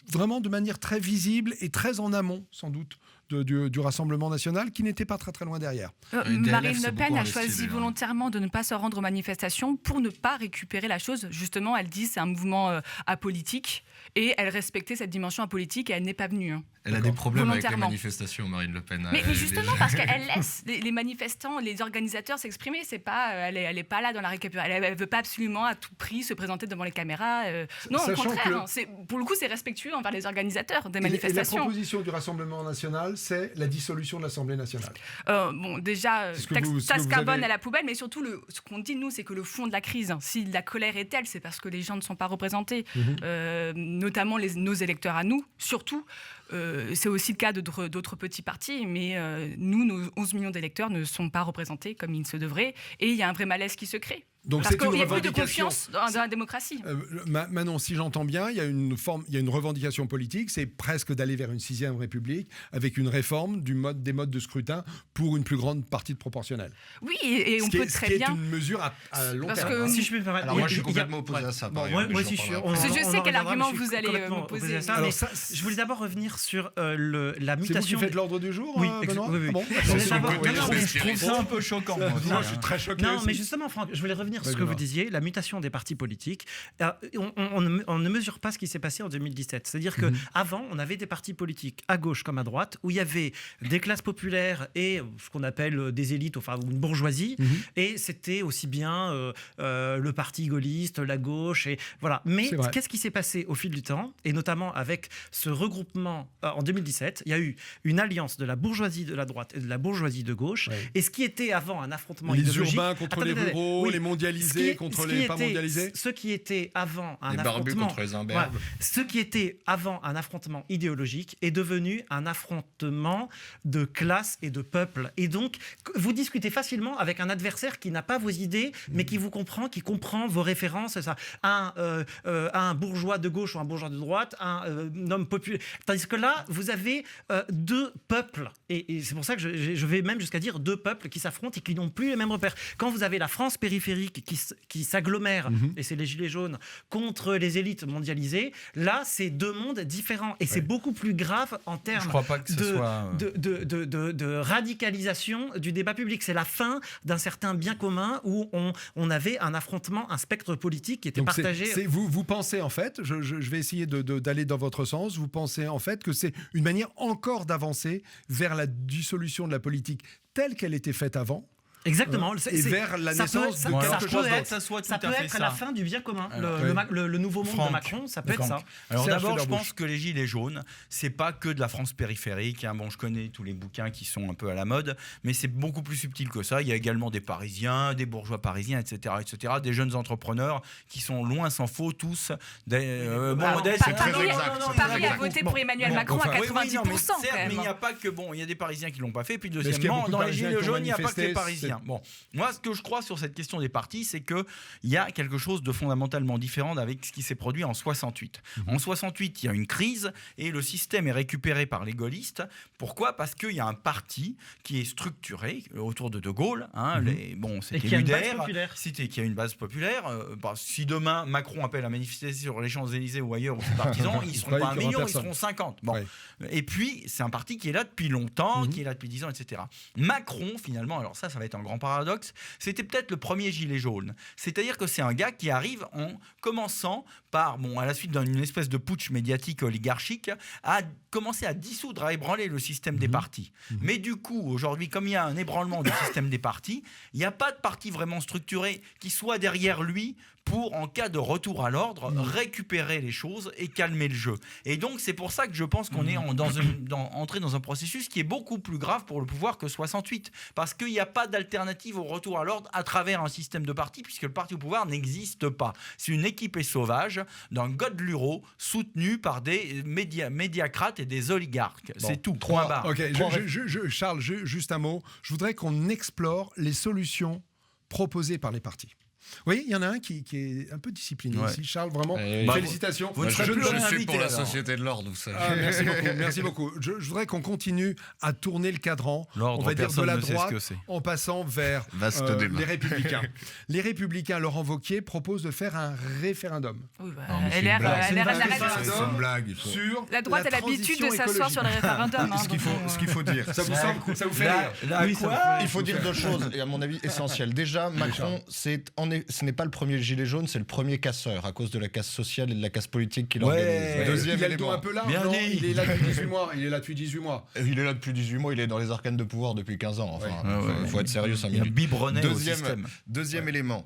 Vraiment de manière très visible et très en amont, sans doute, du Rassemblement national, qui n'était pas très très loin derrière. Marine Le Pen a choisi volontairement de ne pas se rendre aux manifestations pour ne pas récupérer la chose. Justement, elle dit que c'est un mouvement apolitique et elle respectait cette dimension apolitique et elle n'est pas venue. Elle a des problèmes avec les manifestations, Marine Le Pen. Mais justement, parce qu'elle laisse les manifestants, les organisateurs s'exprimer. C'est pas, elle n'est pas là dans la récupération. Elle ne veut pas absolument à tout prix se présenter devant les caméras. Non, au contraire. Pour le coup, c'est respectueux envers les organisateurs des manifestations. Et la proposition du Rassemblement national, c'est la dissolution de l'Assemblée nationale. Bon, déjà, taxe carbone à la poubelle, mais surtout, ce qu'on dit, nous, c'est que le fond de la crise, si la colère est telle, c'est parce que les gens ne sont pas représentés, notamment nos électeurs à nous, surtout. C'est aussi le cas d'autres petits partis, mais nous, nos 11 millions d'électeurs ne sont pas représentés comme il se devrait, et il y a un vrai malaise qui se crée. Donc parce qu'il n'y a plus de confiance dans la démocratie. Manon, si j'entends bien, il y a une revendication politique, c'est presque d'aller vers une 6e République avec une réforme des modes de scrutin pour une plus grande partie de proportionnelle. Oui, et on peut très bien. C'est une mesure à long terme. Que, si je peux me permettre. Alors moi, je suis complètement opposé à ça. Moi aussi, je suis. Je sais quel argument vous allez me poser. Je voulais d'abord revenir sur la mutation. C'est vous qui faites l'ordre du jour, oui, Benoît ? Oui. Bon, je trouve ça un peu choquant. Moi, je suis très choqué. Non, mais justement, Franck, je voulais revenir sur ce que vous disiez, la mutation des partis politiques. On ne mesure pas ce qui s'est passé en 2017. C'est-à-dire qu'avant, on avait des partis politiques à gauche comme à droite, où il y avait des classes populaires et ce qu'on appelle des élites, enfin une bourgeoisie, et c'était aussi bien le parti gaulliste, la gauche, et voilà. Mais qu'est-ce qui s'est passé au fil du temps, et notamment avec ce regroupement en 2017, il y a eu une alliance de la bourgeoisie de la droite et de la bourgeoisie de gauche, et ce qui était avant un affrontement idéologique... Les urbains contre les ruraux, les mondialisés contre les pas mondialisés. Ce qui était avant un les affrontement... contre les imberbes. Ce qui était avant un affrontement idéologique est devenu un affrontement de classe et de peuple. Et donc, vous discutez facilement avec un adversaire qui n'a pas vos idées, mais qui vous comprend, qui comprend vos références. Ça. Un bourgeois de gauche ou un bourgeois de droite, un homme populaire. Tandis que là, vous avez deux peuples. Et c'est pour ça que je vais même jusqu'à dire deux peuples qui s'affrontent et qui n'ont plus les mêmes repères. Quand vous avez la France périphérique qui s'agglomère, et c'est les gilets jaunes, contre les élites mondialisées, là, c'est deux mondes différents. Et c'est beaucoup plus grave en termes de radicalisation du débat public. C'est la fin d'un certain bien commun où on avait un affrontement, un spectre politique qui était partagé. Vous pensez en fait, je vais essayer d'aller dans votre sens, vous pensez en fait que c'est une manière encore d'avancer vers la dissolution de la politique telle qu'elle était faite avant. Exactement. Et vers la naissance de quelque chose d'autre. Ça peut être la fin du bien commun. Le nouveau monde de Macron, ça peut être ça. Alors d'abord, je pense que les gilets jaunes, c'est pas que de la France périphérique. Bon, je connais tous les bouquins qui sont un peu à la mode, mais c'est beaucoup plus subtil que ça. Il y a également des Parisiens, des bourgeois parisiens, etc., des jeunes entrepreneurs qui sont loin s'en faut tous. Paris a voté pour Emmanuel Macron à 90%. Mais il n'y a pas que il y a des Parisiens qui l'ont pas fait. Puis deuxièmement, dans les gilets jaunes, il n'y a pas que les Parisiens. Bon, moi, ce que je crois sur cette question des partis, c'est qu'il y a quelque chose de fondamentalement différent avec ce qui s'est produit en 68. En 68, il y a une crise et le système est récupéré par les gaullistes. Pourquoi ? Parce qu'il y a un parti qui est structuré autour de De Gaulle. C'était l'UDR. Qui a une base populaire. Si demain, Macron appelle à manifester sur les Champs-Élysées ou ailleurs, ou ses partisans, ils ne seront pas 1 million, ils seront 50. Bon. Ouais. Et puis, c'est un parti qui est là depuis longtemps, qui est là depuis 10 ans, etc. Macron, finalement, alors ça va être un grand paradoxe, c'était peut-être le premier gilet jaune. C'est-à-dire que c'est un gars qui arrive en commençant par, à la suite d'une espèce de putsch médiatique oligarchique, à commencer à dissoudre, à ébranler le système des partis. Mais du coup, aujourd'hui, comme il y a un ébranlement du système des partis, il n'y a pas de parti vraiment structuré qui soit derrière lui pour, en cas de retour à l'ordre, récupérer les choses et calmer le jeu. Et donc, c'est pour ça que je pense qu'on est entré dans un processus qui est beaucoup plus grave pour le pouvoir que 68. Parce qu'il n'y a pas d'alternative au retour à l'ordre à travers un système de partis, puisque le parti au pouvoir n'existe pas. C'est une équipée sauvage d'un Godluro soutenu par des médiacrates et des oligarques. C'est tout. Point barre. Ok, Charles, juste un mot. Je voudrais qu'on explore les solutions proposées par les partis. Oui, il y en a un qui est un peu discipliné ici. Charles, vraiment, félicitations. Vous ne serez plus je suis pour la alors. Société de l'Ordre, vous savez. Merci beaucoup. Je voudrais qu'on continue à tourner le cadran, L'ordre, on va dire de personne la ne sait ce droite, que c'est. en passant vers Vaste débat. les Républicains. Les Républicains, Laurent Wauquiez, propose de faire un référendum. Oui, c'est une LR, blague. C'est une une blague. Sur la droite a l'habitude de s'asseoir sur les référendums. Ce qu'il faut dire. Ça vous fait rire? Il faut dire deux choses, et à mon avis essentielles. Déjà, Macron, ce n'est pas le premier gilet jaune, c'est le premier casseur, à cause de la casse sociale et de la casse politique qu'il organise. Deuxième il a le dos élément. un peu large, Bien non? dit. Il est là depuis 18 mois. Il est là depuis 18 mois. Il est dans les arcanes de pouvoir depuis 15 ans. Enfin, Ouais. faut être sérieux 5 Il y a minutes. biberonné au système. Deuxième élément.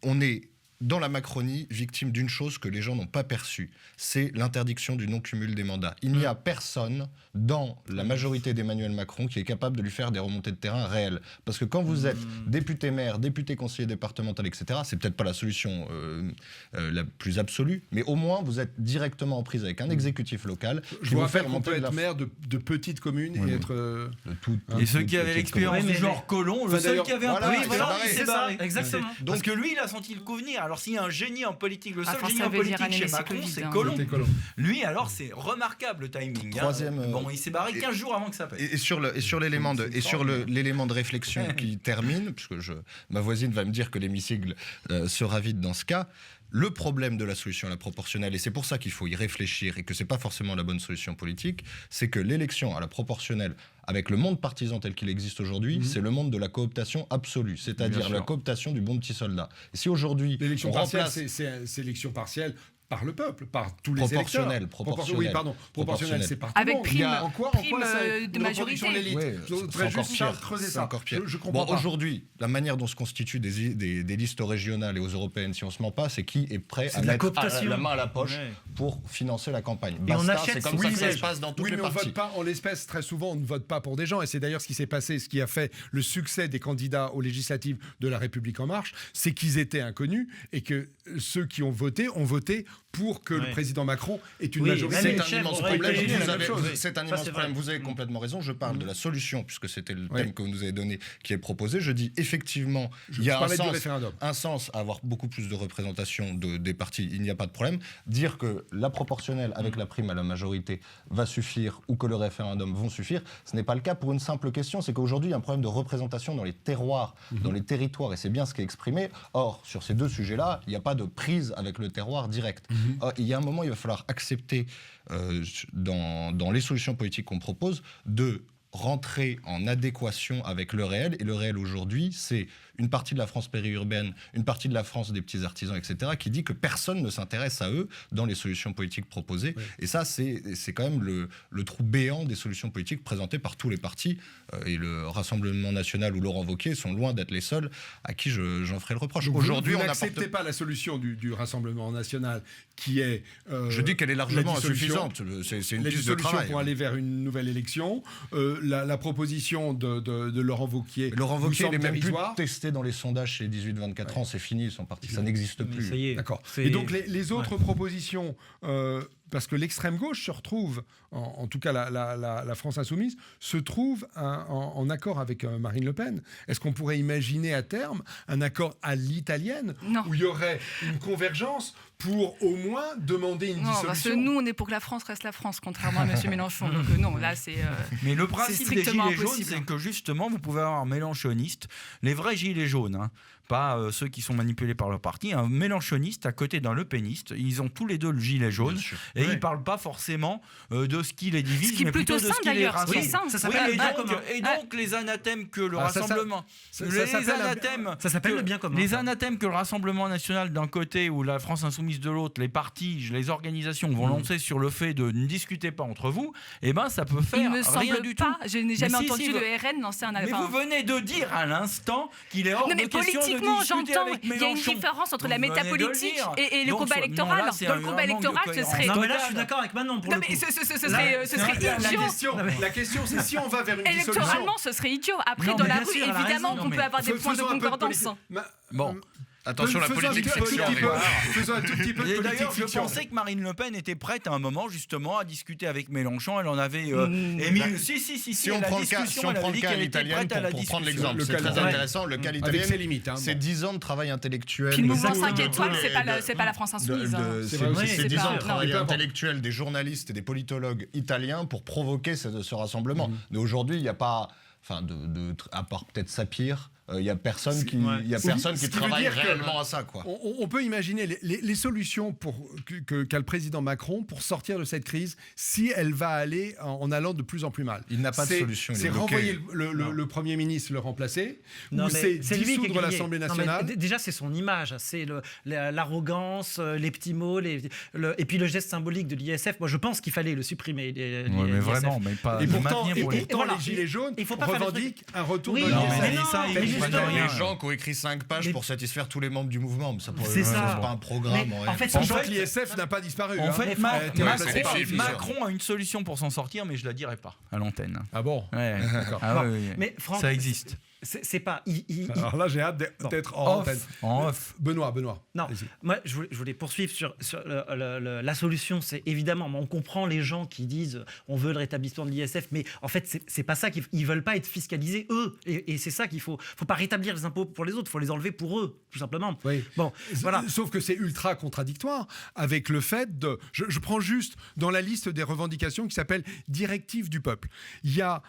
On est dans la Macronie victime d'une chose que les gens n'ont pas perçue, c'est l'interdiction du non-cumul des mandats. Il n'y a personne dans la majorité d'Emmanuel Macron qui est capable de lui faire des remontées de terrain réelles. Parce que quand vous êtes député maire, député conseiller départemental, etc., c'est peut-être pas la solution la plus absolue, mais au moins vous êtes directement en prise avec un exécutif local Je qui vous vous fait rappelle qu'on remonter peut de la être maire de petites communes et être... de tout. Et ceux qui avaient l'expérience du genre Colomb, le seul qui avait un voilà, peu il s'est barré. Exactement. Parce que lui, il a senti le coup venir. Alors s'il y a un génie en politique, le seul France génie en avait viré politique chez les Macron, Covid, c'est hein. Colomb. C'était Colomb. Lui, alors, c'est remarquable le timing. Troisième, Bon, il s'est barré 15 jours avant que ça pète. Et sur l'élément de réflexion qui termine, puisque ma voisine va me dire que l'hémicycle sera vide dans ce cas. Le problème de la solution à la proportionnelle, et c'est pour ça qu'il faut y réfléchir et que c'est pas forcément la bonne solution politique, c'est que l'élection à la proportionnelle, avec le monde partisan tel qu'il existe aujourd'hui, c'est le monde de la cooptation absolue, c'est-à-dire la cooptation du bon petit soldat. Et si aujourd'hui L'élection on partielle, remplace c'est l'élection partielle par le peuple, par tous les électeurs. Proportionnel. Oui, pardon. Proportionnel, c'est par tout Avec le monde. prime, En quoi c'est de une majorité. reproduction de l'élite? Ouais, Je voudrais c'est encore juste pire. creuser C'est ça. encore pire. Je comprends pas. Aujourd'hui, la manière dont se constituent des listes aux régionales et aux européennes, si on se ment pas, c'est qui est prêt C'est à de la mettre cooptation. la main à la poche Ouais. pour financer la campagne. Et on Basta, achète c'est comme son ça que ça se visage. passe dans toutes Oui, les mais on parties. vote pas en l'espèce. Très souvent, on ne vote pas pour des gens. Et c'est d'ailleurs ce qui s'est passé, ce qui a fait le succès des candidats aux législatives de La République En Marche, c'est qu'ils étaient inconnus et que ceux qui ont voté pour que le président Macron ait une majorité. C'est les un chefs immense auraient problème. été la même chose. C'est un Ça, immense c'est problème. vrai. Vous avez complètement raison. Je parle de la solution, puisque c'était le thème que vous nous avez donné, qui est proposé. Je dis effectivement, il y a un sens à avoir beaucoup plus de représentation des partis. Il n'y a pas de problème. Dire que la proportionnelle avec la prime à la majorité va suffire ou que le référendum vont suffire, ce n'est pas le cas pour une simple question. C'est qu'aujourd'hui, il y a un problème de représentation dans les terroirs, dans les territoires, et c'est bien ce qui est exprimé. Or, sur ces deux sujets-là, il n'y a pas de prise avec le terroir direct. Or, il y a un moment, il va falloir accepter dans les solutions politiques qu'on propose de rentrer en adéquation avec le réel. Et le réel aujourd'hui, c'est une partie de la France périurbaine, une partie de la France des petits artisans, etc., qui dit que personne ne s'intéresse à eux dans les solutions politiques proposées. Oui. Et ça, c'est quand même le trou béant des solutions politiques présentées par tous les partis. Et le Rassemblement national ou Laurent Wauquiez sont loin d'être les seuls à qui j'en ferai le reproche. Aujourd'hui, vous n'acceptez pas la solution du Rassemblement national qui est... je dis qu'elle est largement insuffisante. C'est une piste de travail. Pour aller vers une nouvelle élection. La proposition de Laurent Wauquiez... Laurent Wauquiez n'est même plus testé dans les sondages chez 18-24 ans. C'est fini, ils sont partis. Ça n'existe plus. Ça y est. D'accord. Et donc les autres propositions... parce que l'extrême gauche se retrouve, en tout cas la France insoumise, se trouve en accord avec Marine Le Pen. Est-ce qu'on pourrait imaginer à terme un accord à l'italienne où il y aurait une convergence pour au moins demander une dissolution? Parce que nous, on est pour que la France reste la France, contrairement à M. Mélenchon. Donc non, là, c'est mais le principe des gilets jaunes, impossible. c'est que justement, vous pouvez avoir un mélenchoniste, les vrais gilets jaunes, hein, pas ceux qui sont manipulés par leur parti, un mélenchoniste à côté d'un lepéniste. Ils ont tous les deux le gilet jaune et ils ne parlent pas forcément de ce qui les divise, ce qui est mais plutôt plutôt de ce qui les rassemble. Oui, ça s'appelle le bien commun. Et donc les anathèmes que le Rassemblement... Ça s'appelle le bien commun. Les anathèmes que le Rassemblement national d'un côté ou la France insoumise de l'autre, les partis, les organisations vont lancer sur le fait de ne discutez pas entre vous, et ben ça peut faire rien du tout. Je n'ai jamais entendu le RN lancer un... Mais vous venez de dire à l'instant qu'il est hors de question de discuter avec Mélenchon. Il y a une différence entre la métapolitique et le combat électoral. Dans le combat électoral, ce serait... Non mais là je suis d'accord avec Manon pour le coup. Ce serait idiot. La question c'est si on va vers une dissolution. Électoralement, ce serait idiot. Après, dans la rue, évidemment qu'on peut avoir des points de concordance. Bon. Attention, la politique fiction arrive. Faisons un tout petit peu de Et politique d'ailleurs, je fiction. pensais que Marine Le Pen était prête à un moment justement à discuter avec Mélenchon. Elle en avait émis. Si on la prend le cas, discussion, elle avait dit qu'elle était prête à la pour prendre discussion. l'exemple, c'est très intéressant. Le cas Avec italien, ses limites. c'est 10 ans de travail intellectuel. Puis le mouvement de- 5 de- étoiles, de- c'est pas la France insoumise. C'est vrai aussi. C'est 10 ans de travail Non. intellectuel des journalistes et des politologues italiens pour provoquer ce rassemblement. Mais aujourd'hui, il n'y a pas, à part peut-être Sapir, il n'y a personne qui, Ce qui veut travaille dire que- réellement à ça, quoi. On peut imaginer les solutions qu'a le président Macron pour sortir de cette crise si elle va aller en allant de plus en plus mal. Il n'a pas de solution. il est C'est bloqué. renvoyer le Premier ministre, le remplacer, Non, ou mais c'est lui qui est dissoudre grillé. l'Assemblée Non, mais nationale. déjà, c'est son image, c'est l'arrogance, les petits mots, et puis le geste symbolique de l'ISF. Moi, je pense qu'il fallait le supprimer. Ouais, mais vraiment, mais pas Et le pourtant, maintenir pour les. les Gilets jaunes il faut pas faire le revendiquent un retour Oui, de non, l'ISF. mais ça, mais justement, Les gens qui ont écrit 5 pages Mais- pour satisfaire tous les membres du mouvement, mais ça pourrait- C'est ça. c'est pas un programme. Mais en en réalité. fait, Sachant En fait- que l'ISF n'a pas disparu. En hein. fait, Macron a une solution pour s'en sortir, mais je la dirai pas à l'antenne. Ah bon. Ouais, D'accord. Ah ouais, ouais, ouais. Mais Franck, Ça existe. c'est pas. Alors là, j'ai hâte d'être en antenne. En off. Benoît. Non, Allez-y. moi je voulais poursuivre sur la solution. C'est évidemment, on comprend les gens qui disent on veut le rétablissement de l'ISF, mais en fait c'est pas ça qu'ils veulent pas être fiscalisés eux, et c'est ça qu'il faut pas rétablir les impôts pour les autres, faut les enlever pour eux tout simplement. Oui. Bon, voilà. Sauf que c'est ultra contradictoire avec le fait de... Je prends juste dans la liste des revendications qui s'appelle Directive du peuple. Il y a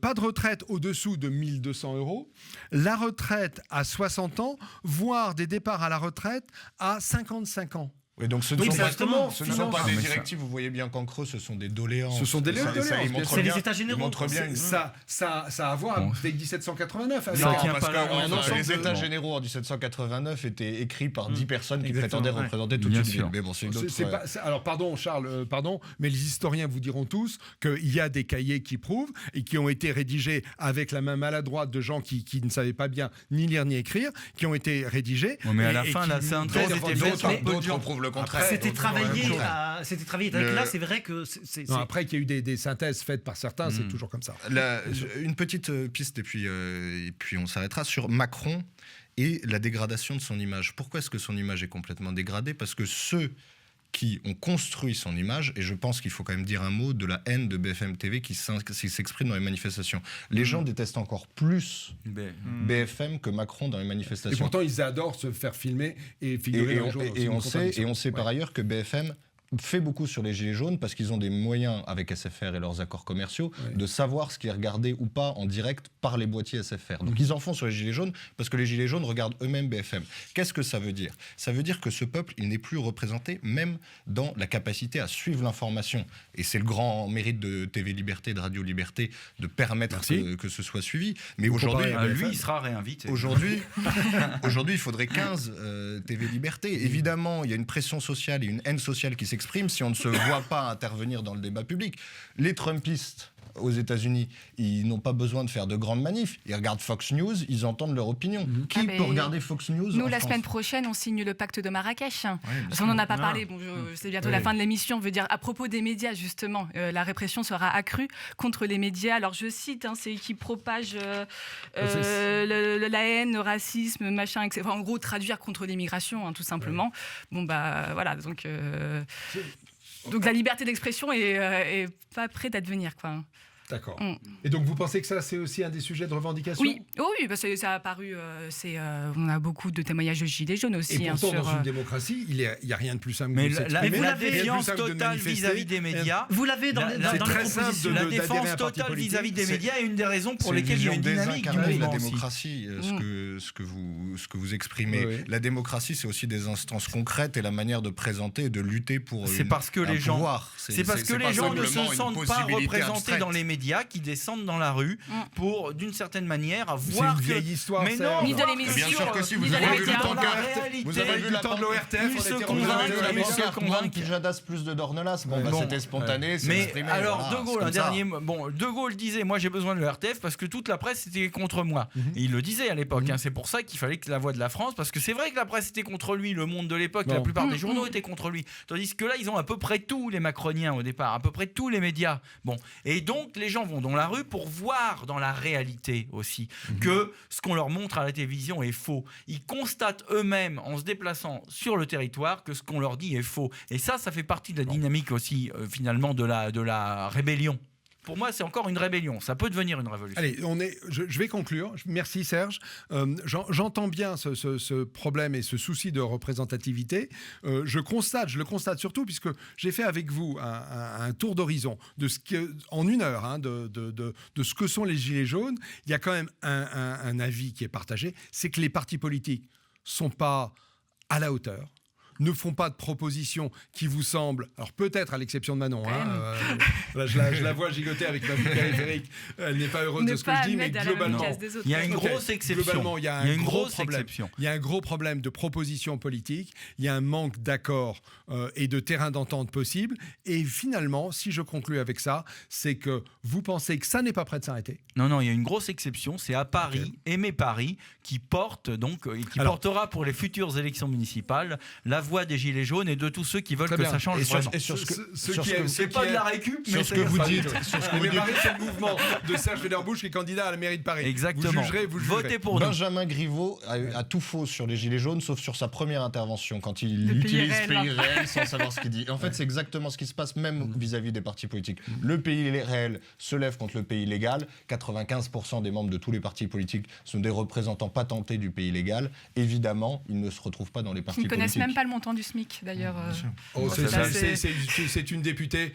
pas de retraite au-dessous de 1 200 €, la retraite à 60 ans, voire des départs à la retraite à 55 ans. Oui, donc ce ne Oui, sont mais pas, justement, ce ne sont pas finance. des Mais ça- directives, vous voyez bien qu'en creux, ce sont des doléances. Ce sont des Ça, doléances, il montre c'est bien- les états généraux. il montre bien une... Ça a à voir avec 1789. avec- Ça Non, tient parce pas que là, on- ouais, les ouais. États Bon. généraux en 1789 étaient écrits par 10 personnes qui Exactement, prétendaient ouais. représenter toute Bien une sûr. ville. Mais bon, c'est une autre... Alors pardon Charles, pardon, mais les historiens vous diront tous qu'il y a des cahiers qui prouvent et qui ont été rédigés avec la main maladroite de gens qui ne savaient pas bien ni lire ni écrire, qui ont été rédigés. Ouais, mais à la et fin, qui la synthèse montrent était des faite revendications. par peu de D'autres gens. prouvent le contraire. C'était D'autres prouvent le travaillé, contraire. Donc Le- là, c'est vrai que c'est. Non, après qu'il y a eu des synthèses faites par certains, c'est toujours comme ça. Une petite piste et puis on s'arrêtera sur Macron et la dégradation de son image. Pourquoi est-ce que son image est complètement dégradée ? Parce que ceux qui ont construit son image, et je pense qu'il faut quand même dire un mot de la haine de BFM TV qui s'exprime dans les manifestations. Les gens détestent encore plus BFM que Macron dans les Et manifestations. pourtant, ils adorent se faire filmer et figurer dans les journaux. Et on sait Ouais. par ailleurs que BFM fait beaucoup sur les Gilets jaunes parce qu'ils ont des moyens, avec SFR et leurs accords commerciaux, de savoir ce qui est regardé ou pas en direct par les boîtiers SFR. Donc ils en font sur les Gilets jaunes parce que les Gilets jaunes regardent eux-mêmes BFM. Qu'est-ce que ça veut dire ? Ça veut dire que ce peuple, il n'est plus représenté même dans la capacité à suivre l'information. Et c'est le grand mérite de TV Liberté, de Radio Liberté, de permettre que ce soit suivi. Mais aujourd'hui... Lui, il sera réinvité. Aujourd'hui, il faudrait 15 TV Liberté. Évidemment, il y a une pression sociale et une haine sociale qui s'exprime si on ne se voit pas intervenir dans le débat public. Les Trumpistes aux États-Unis, ils n'ont pas besoin de faire de grandes manifs. Ils regardent Fox News, ils entendent leur opinion. Qui peut regarder Fox News Nous, en la France ? semaine prochaine, on signe le pacte de Marrakech. Parce On n'en a pas Ah. parlé. Bon, c'est bientôt la fin de l'émission. Je veux dire, à propos des médias, justement, la répression sera accrue contre les médias. Alors, je cite, c'est qui propagent la haine, le racisme, machin, etc. Enfin, en gros, traduire contre l'immigration, tout simplement. Bon, bah, voilà. Donc, la liberté d'expression est pas près d'advenir, quoi. D'accord. Et donc vous pensez que ça, c'est aussi un des sujets de revendication ? Oui, parce que ça a apparu. On a beaucoup de témoignages de gilets jaunes aussi. Et pourtant, sur, dans une démocratie, il n'y a rien de plus simple Mais que de la s'exprimer, vous rien l'avez de plus défiance simple que de totale manifester. vis-à-vis des médias. Vous l'avez dans La- les la- C'est dans les très simple propositions. de- La d'adhérer à un défense parti totale politique. vis-à-vis des médias est une des raisons pour C'est lesquelles il y a une vision dynamique du désincarnée de la mouvement aussi. démocratie, ce que vous exprimez. Oui, oui. La démocratie, c'est aussi des instances concrètes et la manière de présenter et de lutter pour C'est parce que un les gens, pouvoir. c'est parce que pas les gens ne simplement se une sentent pas possibilité représentés abstraite. dans les médias, qui descendent dans la rue pour, d'une certaine manière, C'est voir une que. vieille histoire, Mais Serge. non, Ni de l'émission, Bien sûr que si, ni vous de avez la vu le média. temps dans que- la réalité, vous avez vu du temps de l'ORTF, ils on se était convainquent, convaincus, Vous avez vu ils se la convainquent. plus Jadas, plus de Dornelas. Bon, Bon. c'était spontané, c'est Mais exprimé, alors, voilà, De Gaulle, c'est un comme ça. dernier. Bon, De Gaulle disait moi j'ai besoin de l'ORTF parce que toute la presse était contre moi. Et il le disait à l'époque. C'est pour ça qu'il fallait que la voix de la France, parce que c'est vrai que la presse était contre lui, le Monde de l'époque, la plupart des journaux étaient contre lui. Tandis que là, ils ont à peu près tous les macroniens au départ, à peu près tous les médias. Bon, et donc les gens vont dans la rue pour voir dans la réalité aussi que ce qu'on leur montre à la télévision est faux. Ils constatent eux-mêmes en se déplaçant sur le territoire que ce qu'on leur dit est faux. Et ça fait partie de la dynamique aussi finalement de la rébellion. Pour moi, c'est encore une rébellion. Ça peut devenir une révolution. Allez, je vais conclure. Merci Serge. J'entends bien ce problème et ce souci de représentativité. Je le constate surtout puisque j'ai fait avec vous un tour d'horizon en 1 heure de ce que sont les Gilets jaunes. Il y a quand même un avis qui est partagé, c'est que les partis politiques sont pas à la hauteur, ne font pas de propositions qui vous semblent, alors peut-être à l'exception de Manon, je la vois gigoter avec ma vue périphérique, elle n'est pas heureuse de ce que je dis, mais globalement, il y a une grosse exception. Globalement, il y a un gros problème de propositions politiques, il y a un manque d'accord et de terrain d'entente possible, et finalement, si je conclus avec ça, c'est que vous pensez que ça n'est pas prêt de s'arrêter. Non, il y a une grosse exception, c'est à Paris, Aimé Paris, qui porte donc, portera pour les futures élections municipales la voix des Gilets jaunes et de tous ceux qui veulent que ça change vraiment. C'est pas de la récup, mais ce que vous dites. C'est le mouvement de Serge Federbusch qui est candidat à la mairie de Paris. Exactement. Vous jugerez. Votez pour nous. Benjamin Griveaux a tout faux sur les Gilets jaunes, sauf sur sa première intervention, quand il utilise pays réel sans savoir ce qu'il dit. Et en fait, c'est exactement ce qui se passe même vis-à-vis des partis politiques. Le pays réel se lève contre le pays légal. 95% des membres de tous les partis politiques sont des représentants patentés du pays légal. Évidemment, ils ne se retrouvent pas dans les partis politiques. Ils ne connaissent même pas le montant du SMIC, d'ailleurs. C'est une députée.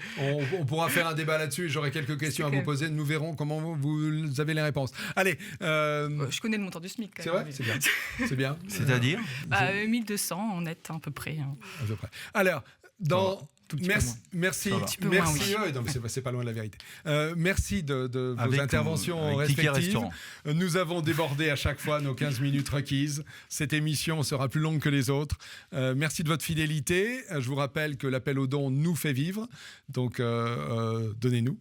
On pourra faire un débat là-dessus et j'aurai quelques questions à vous poser. Nous verrons comment vous avez les réponses. Allez. Je connais le montant du SMIC. C'est vrai ? C'est bien. C'est-à-dire 1200 en net, à peu près. À peu près. Alors, merci. Non, mais c'est pas loin de la vérité. Merci de vos interventions respectives. Nous avons débordé à chaque fois nos 15 minutes requises. Cette émission sera plus longue que les autres. Merci de votre fidélité. Je vous rappelle que l'appel aux dons nous fait vivre. Donc, donnez-nous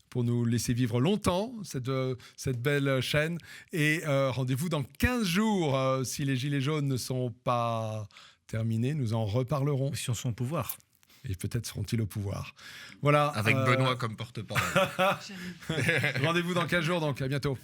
pour nous laisser vivre longtemps cette belle chaîne. Et rendez-vous dans 15 jours. Si les Gilets jaunes ne sont pas terminés, nous en reparlerons. Si on sont au pouvoir. Et peut-être seront-ils au pouvoir. Voilà. Avec Benoît comme porte-parole. Rendez-vous dans 15 jours, donc à bientôt.